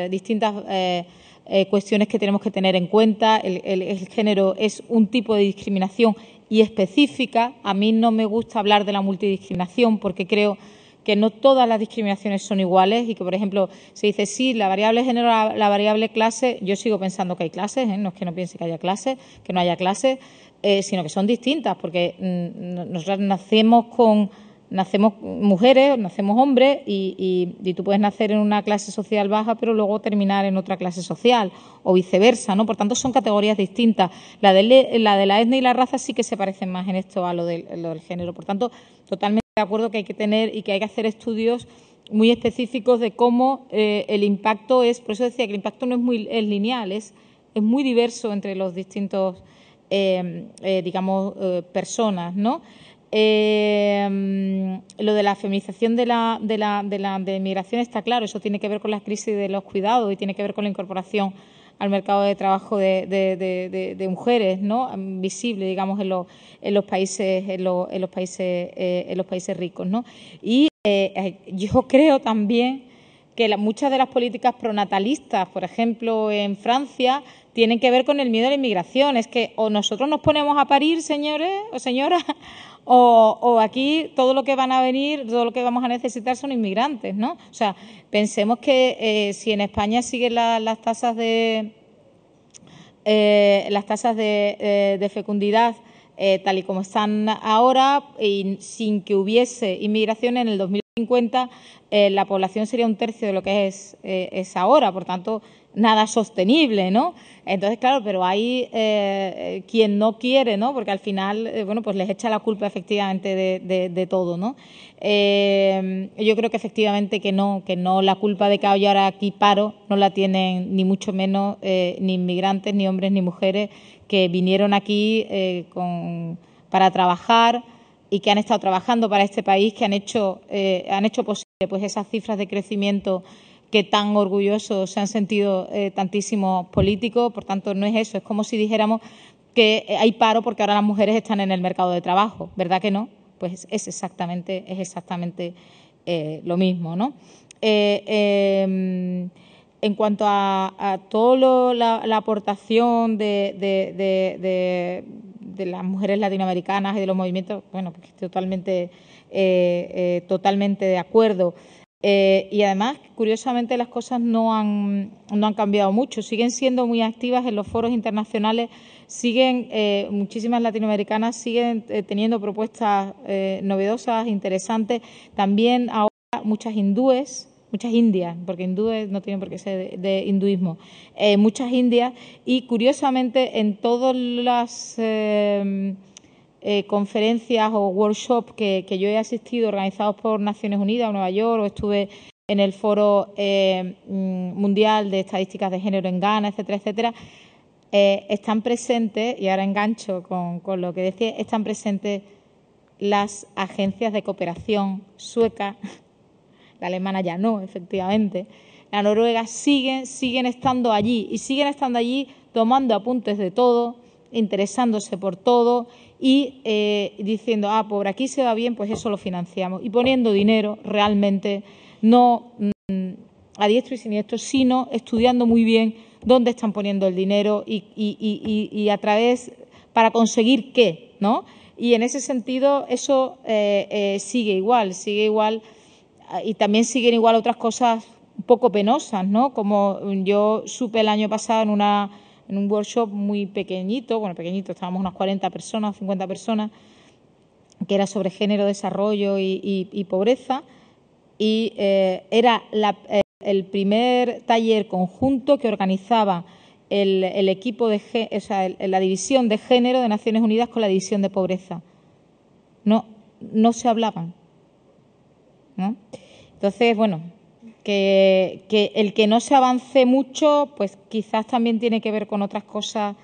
cuestiones que tenemos que tener en cuenta. El género es un tipo de discriminación y específica. A mí no me gusta hablar de la multidiscriminación porque creo que no todas las discriminaciones son iguales y que, por ejemplo, se dice sí, la variable género, la variable clase. Yo sigo pensando que hay clases, no es que no piense que haya clases, que no haya clases, sino que son distintas, porque nosotros nacemos mujeres, nacemos hombres y tú puedes nacer en una clase social baja pero luego terminar en otra clase social o viceversa, ¿no? Por tanto, son categorías distintas. La de la etnia y la raza sí que se parecen más en esto a lo del género. Por tanto, totalmente de acuerdo que hay que tener y que hay que hacer estudios muy específicos de cómo el impacto es. Por eso decía que el impacto no es lineal, es muy diverso entre los distintos personas, ¿no? Lo de la feminización de la inmigración está claro, eso tiene que ver con la crisis de los cuidados y tiene que ver con la incorporación al mercado de trabajo de mujeres, ¿no? Visible, digamos, en los países ricos, ¿no? Y yo creo también que muchas de las políticas pronatalistas, por ejemplo, en Francia, tienen que ver con el miedo a la inmigración. Es que o nosotros nos ponemos a parir, señores o señoras, o aquí todo lo que van a venir, todo lo que vamos a necesitar son inmigrantes, ¿no? O sea, pensemos que si en España siguen las tasas de fecundidad tal y como están ahora, y sin que hubiese inmigración en el 2050, la población sería 1/3 de lo que es ahora, por tanto, nada sostenible, ¿no? Entonces, claro, pero hay quien no quiere, ¿no? Porque al final, pues les echa la culpa efectivamente de todo, ¿no? Yo creo que efectivamente que no, la culpa de que haya ahora aquí paro no la tienen ni mucho menos ni inmigrantes, ni hombres, ni mujeres que vinieron aquí para trabajar y que han estado trabajando para este país, que han hecho posible pues esas cifras de crecimiento que tan orgullosos se han sentido tantísimos políticos. Por tanto, no es eso, es como si dijéramos que hay paro porque ahora las mujeres están en el mercado de trabajo, ¿verdad que no? Pues es exactamente lo mismo, ¿no? En cuanto a toda la aportación de las mujeres latinoamericanas y de los movimientos, bueno, pues totalmente de acuerdo. Y además, curiosamente, las cosas no han cambiado mucho. Siguen siendo muy activas en los foros internacionales, muchísimas latinoamericanas siguen teniendo propuestas novedosas, interesantes. También ahora muchas indias, porque hindúes no tienen por qué ser de hinduismo, muchas indias, y curiosamente en todas las conferencias o workshops que yo he asistido organizados por Naciones Unidas, Nueva York, o estuve en el Foro Mundial de Estadísticas de Género en Ghana, etcétera, etcétera, están presentes, y ahora engancho con lo que decía, están presentes las agencias de cooperación suecas, la alemana ya no, efectivamente, la noruega, siguen estando allí, y siguen estando allí tomando apuntes de todo, interesándose por todo y diciendo, por aquí se va bien, pues eso lo financiamos, y poniendo dinero realmente, no a diestro y siniestro, sino estudiando muy bien dónde están poniendo el dinero y a través, para conseguir qué, ¿no? Y en ese sentido eso sigue igual, y también siguen igual otras cosas un poco penosas, ¿no? Como yo supe el año pasado en un workshop muy pequeñito, estábamos unas 40 personas, 50 personas, que era sobre género, desarrollo y pobreza, y era el primer taller conjunto que organizaba el equipo la división de género de Naciones Unidas con la división de pobreza. No se hablaban, ¿no? Entonces, bueno, que el que no se avance mucho, pues quizás también tiene que ver con otras cosas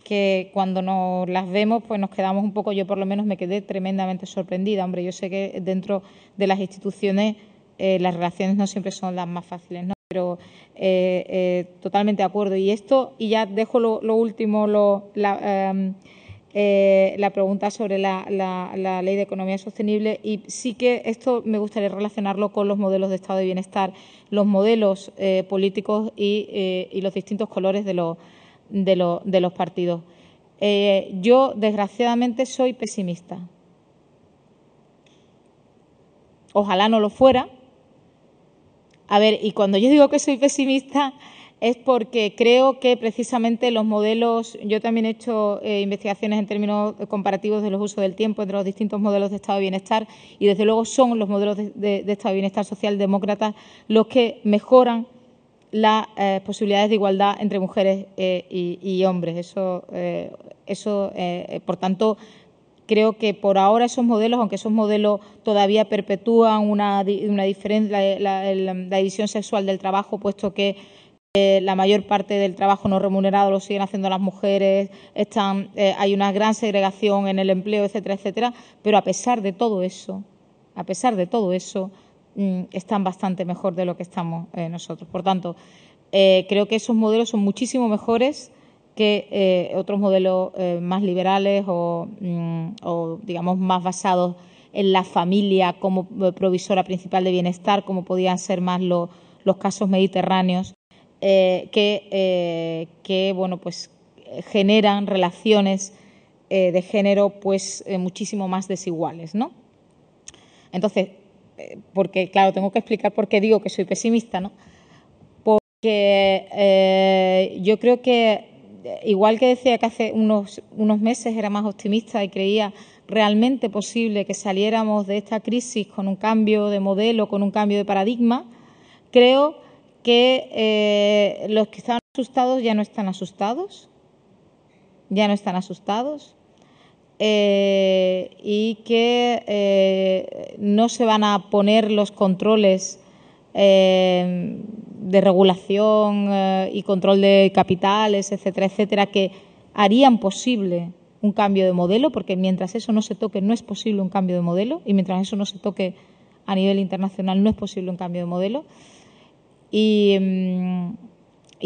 que cuando nos las vemos, pues nos quedamos un poco, yo por lo menos me quedé tremendamente sorprendida. Hombre, yo sé que dentro de las instituciones las relaciones no siempre son las más fáciles, ¿no? pero totalmente de acuerdo. Y ya dejo lo último, la pregunta sobre la Ley de Economía Sostenible, y sí que esto me gustaría relacionarlo con los modelos de estado de bienestar, los modelos políticos y los distintos colores de los partidos. Yo, desgraciadamente, soy pesimista. Ojalá no lo fuera. A ver, y cuando yo digo que soy pesimista es porque creo que precisamente los modelos, yo también he hecho investigaciones en términos comparativos de los usos del tiempo entre los distintos modelos de estado de bienestar, y desde luego son los modelos de estado de bienestar socialdemócratas los que mejoran las posibilidades de igualdad entre mujeres y hombres. Por tanto, creo que por ahora esos modelos, aunque esos modelos todavía perpetúan una diferencia, la división sexual del trabajo, puesto que la mayor parte del trabajo no remunerado lo siguen haciendo las mujeres, hay una gran segregación en el empleo, etcétera, etcétera, pero a pesar de todo eso, están bastante mejor de lo que estamos nosotros. Por tanto, creo que esos modelos son muchísimo mejores que otros modelos más liberales o, digamos, más basados en la familia como provisora principal de bienestar, como podían ser más los casos mediterráneos, que bueno, pues generan relaciones de género pues muchísimo más desiguales, ¿no? Entonces, porque, claro, tengo que explicar por qué digo que soy pesimista, ¿no? Porque yo creo que, igual que decía que hace unos meses era más optimista y creía realmente posible que saliéramos de esta crisis con un cambio de modelo, con un cambio de paradigma, creo que los que estaban asustados ya no están asustados, y que no se van a poner los controles de regulación y control de capitales, etcétera, etcétera, que harían posible un cambio de modelo, porque mientras eso no se toque no es posible un cambio de modelo, y mientras eso no se toque a nivel internacional no es posible un cambio de modelo. Y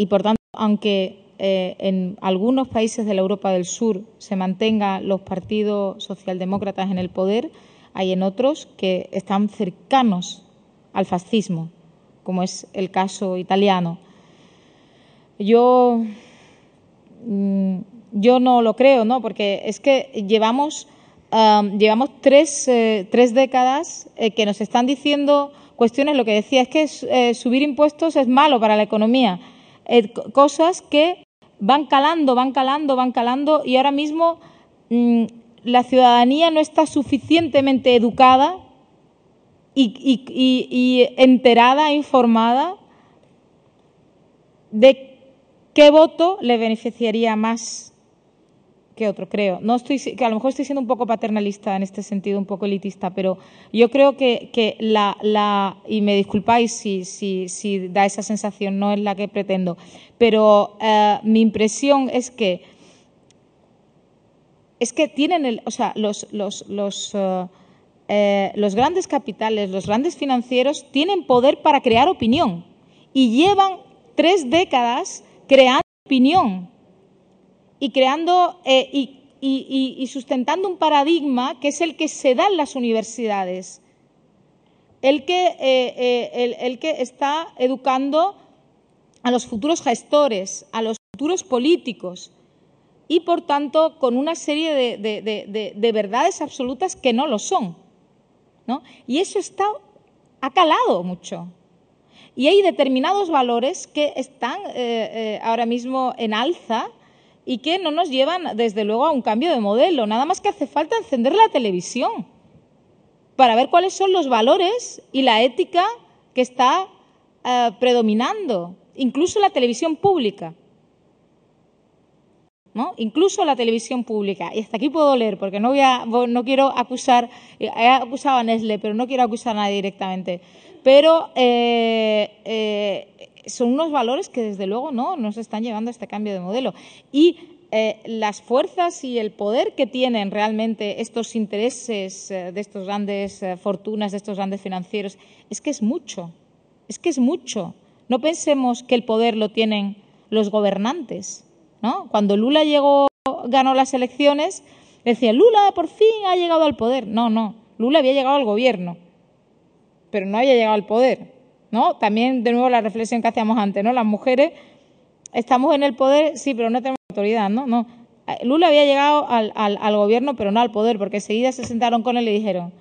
por tanto, aunque en algunos países de la Europa del Sur se mantengan los partidos socialdemócratas en el poder, hay en otros que están cercanos al fascismo, como es el caso italiano. Yo no lo creo, ¿no? Porque es que llevamos 3 décadas que nos están diciendo cuestiones, lo que decía es que subir impuestos es malo para la economía, cosas que van calando, y ahora mismo la ciudadanía no está suficientemente educada y enterada, informada de qué voto le beneficiaría más que otro, creo. Que a lo mejor estoy siendo un poco paternalista en este sentido, un poco elitista, pero yo creo que y me disculpáis si da esa sensación, no es la que pretendo, pero mi impresión es que tienen los grandes capitales, los grandes financieros tienen poder para crear opinión y llevan 3 décadas creando opinión y creando y sustentando un paradigma que es el que se da en las universidades, el que está educando a los futuros gestores, a los futuros políticos, y por tanto con una serie de verdades absolutas que no lo son, ¿no? Y eso ha calado mucho. Y hay determinados valores que están ahora mismo en alza y que no nos llevan, desde luego, a un cambio de modelo. Nada más que hace falta encender la televisión para ver cuáles son los valores y la ética que está predominando, incluso la televisión pública, ¿no? Incluso la televisión pública. Y hasta aquí puedo leer, porque no quiero acusar, he acusado a Nestlé, pero no quiero acusar a nadie directamente. Pero son unos valores que, desde luego, no nos están llevando a este cambio de modelo. Y las fuerzas y el poder que tienen realmente estos intereses de estas grandes fortunas, de estos grandes financieros, es que es mucho. No pensemos que el poder lo tienen los gobernantes, ¿no? Cuando Lula ganó las elecciones, decía, Lula por fin ha llegado al poder. No, no, Lula había llegado al gobierno, pero no había llegado al poder, ¿no? También, de nuevo, la reflexión que hacíamos antes, ¿no? Las mujeres estamos en el poder, sí, pero no tenemos autoridad, ¿no? No. Lula había llegado al gobierno, pero no al poder, porque enseguida se sentaron con él y le dijeron,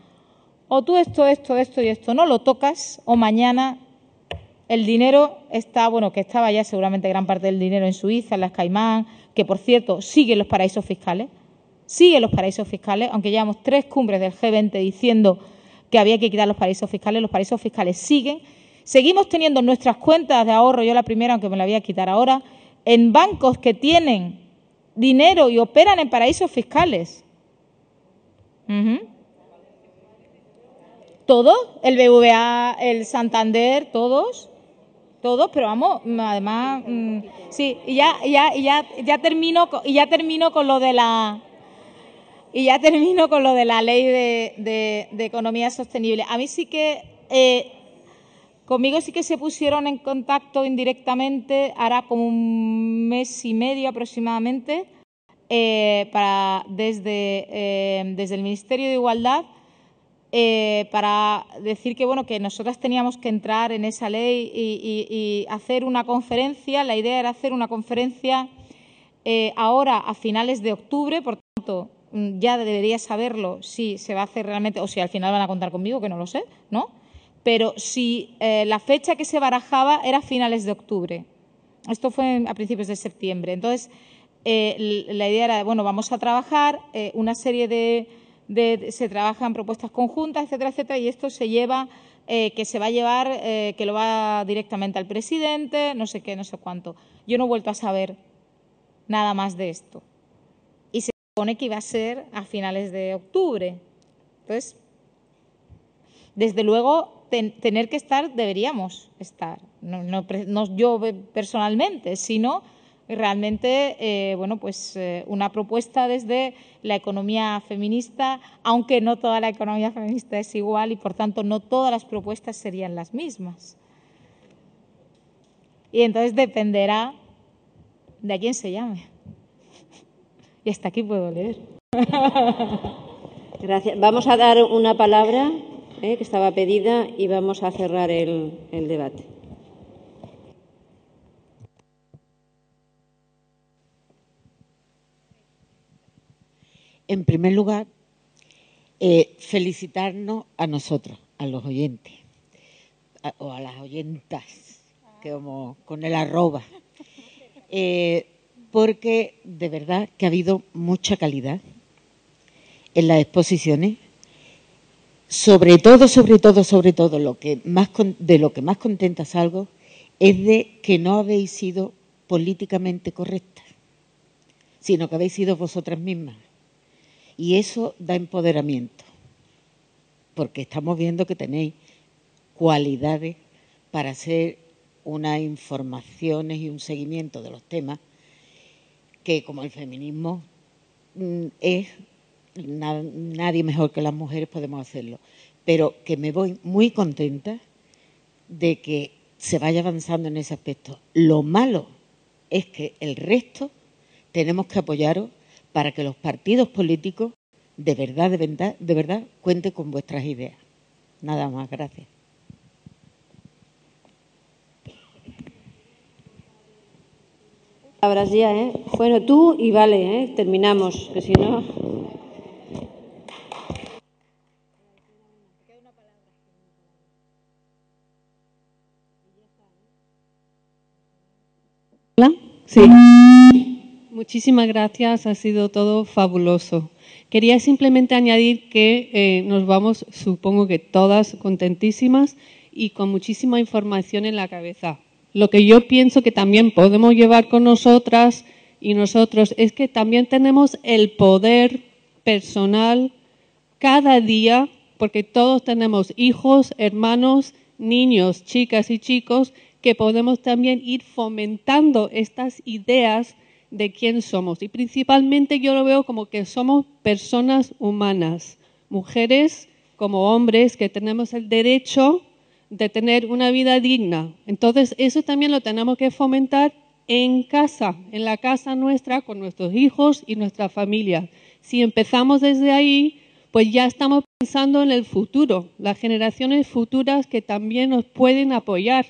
o tú esto y esto no lo tocas, o mañana el dinero está, bueno, que estaba ya seguramente gran parte del dinero en Suiza, en las Caimán, que por cierto siguen los paraísos fiscales, aunque llevamos 3 cumbres del G20 diciendo que había que quitar los paraísos fiscales siguen. Seguimos teniendo nuestras cuentas de ahorro, yo la primera, aunque me la voy a quitar ahora, en bancos que tienen dinero y operan en paraísos fiscales. Todos, el BBVA, el Santander, todos, pero vamos, además, sí, y ya termino con lo de la ley de economía sostenible. A mí sí que conmigo sí que se pusieron en contacto indirectamente, hará como un mes y medio aproximadamente, desde el Ministerio de Igualdad, para decir que, bueno, que nosotras teníamos que entrar en esa ley y hacer una conferencia. La idea era hacer una conferencia ahora a finales de octubre, por tanto, ya debería saberlo si se va a hacer realmente o si al final van a contar conmigo, que no lo sé, ¿no? Pero si la fecha que se barajaba era finales de octubre. Esto fue a principios de septiembre. Entonces, la idea era, bueno, vamos a trabajar una serie se trabajan propuestas conjuntas, etcétera, etcétera, y esto se lleva, que se va a llevar, que lo va directamente al presidente, no sé qué, no sé cuánto. Yo no he vuelto a saber nada más de esto. Y se supone que iba a ser a finales de octubre. Entonces, desde luego, tener que estar, deberíamos estar. No yo personalmente, sino realmente, bueno, pues una propuesta desde la economía feminista, aunque no toda la economía feminista es igual y, por tanto, no todas las propuestas serían las mismas. Y entonces dependerá de a quién se llame. Y hasta aquí puedo leer. Gracias. Vamos a dar una palabra que estaba pedida y vamos a cerrar el debate. En primer lugar, felicitarnos a nosotros, a los oyentes, o a las oyentas, que como con el arroba, porque de verdad que ha habido mucha calidad en las exposiciones. Sobre todo, de lo que más contenta salgo es de que no habéis sido políticamente correctas, sino que habéis sido vosotras mismas. Y eso da empoderamiento, porque estamos viendo que tenéis cualidades para hacer unas informaciones y un seguimiento de los temas que, como el feminismo es, nadie mejor que las mujeres podemos hacerlo. Pero que me voy muy contenta de que se vaya avanzando en ese aspecto. Lo malo es que el resto tenemos que apoyaros para que los partidos políticos de verdad cuenten con vuestras ideas. Nada más, gracias. Palabras ya, ¿eh? Bueno, tú y vale, terminamos, que si no... ¿Hola? Sí. Muchísimas gracias, ha sido todo fabuloso. Quería simplemente añadir que nos vamos, supongo que todas contentísimas y con muchísima información en la cabeza. Lo que yo pienso que también podemos llevar con nosotras y nosotros es que también tenemos el poder personal cada día, porque todos tenemos hijos, hermanos, niños, chicas y chicos, que podemos también ir fomentando estas ideas de quién somos. Y principalmente yo lo veo como que somos personas humanas, mujeres como hombres, que tenemos el derecho de tener una vida digna. Entonces, eso también lo tenemos que fomentar en casa, en la casa nuestra, con nuestros hijos y nuestra familia. Si empezamos desde ahí, pues ya estamos pensando en el futuro, las generaciones futuras que también nos pueden apoyar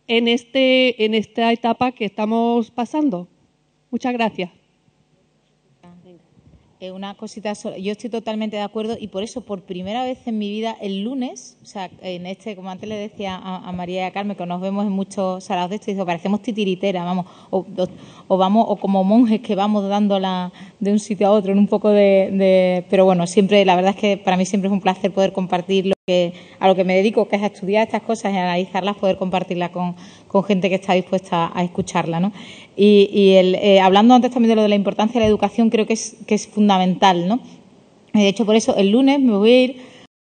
en esta etapa que estamos pasando. Muchas gracias. Una cosita, yo estoy totalmente de acuerdo y por eso, por primera vez en mi vida, el lunes, o sea, como antes le decía a María y a Carmen, que nos vemos en muchos saraos de esto, y digo, parecemos titiriteras, vamos, o como monjes que vamos dándola de un sitio a otro, en un poco pero bueno, siempre, la verdad es que para mí siempre es un placer poder compartir a lo que me dedico, que es a estudiar estas cosas y a analizarlas, poder compartirlas con gente que está dispuesta a escucharla, ¿no? Hablando antes también de lo de la importancia de la educación, creo que es fundamental, ¿no? De hecho, por eso el lunes me voy a ir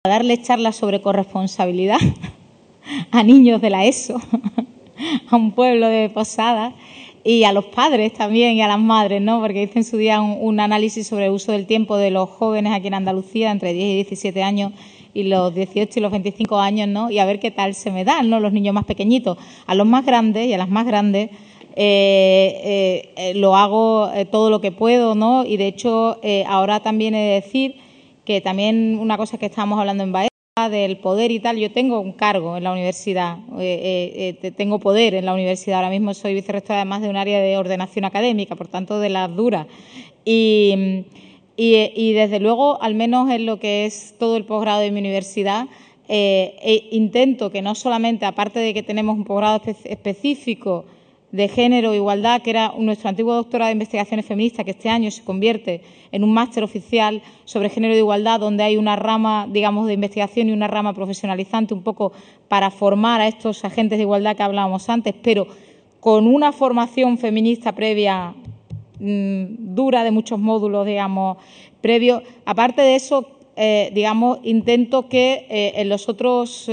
a darle charlas sobre corresponsabilidad a niños de la ESO, a un pueblo de Posadas, y a los padres también y a las madres, ¿no? Porque hice en su día un análisis sobre el uso del tiempo de los jóvenes aquí en Andalucía, entre 10 y 17 años, y los 18 y los 25 años, ¿no? Y a ver qué tal se me dan, ¿no? Los niños más pequeñitos. A los más grandes y a las más grandes lo hago todo lo que puedo, ¿no? Y de hecho ahora también he de decir que también una cosa que estábamos hablando en Baeza, del poder y tal, yo tengo un cargo en la universidad, tengo poder en la universidad, ahora mismo soy vicerrectora además de un área de ordenación académica, por tanto de las duras. Y desde luego, al menos en lo que es todo el posgrado de mi universidad, intento que no solamente, aparte de que tenemos un posgrado específico de género e igualdad, que era nuestro antiguo doctorado de investigaciones feministas, que este año se convierte en un máster oficial sobre género e igualdad, donde hay una rama, digamos, de investigación y una rama profesionalizante, un poco para formar a estos agentes de igualdad que hablábamos antes, pero con una formación feminista previa dura de muchos módulos, digamos, previos. Aparte de eso, digamos, intento que en los otros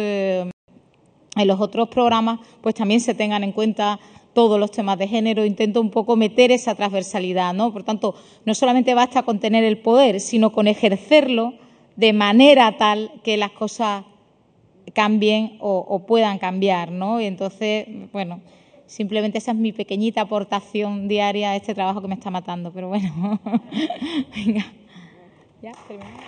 programas pues también se tengan en cuenta todos los temas de género, intento un poco meter esa transversalidad, ¿no? Por tanto, no solamente basta con tener el poder, sino con ejercerlo de manera tal que las cosas cambien o puedan cambiar, ¿no? Y entonces, bueno, simplemente esa es mi pequeñita aportación diaria a este trabajo que me está matando, pero bueno. Venga. Ya, terminamos.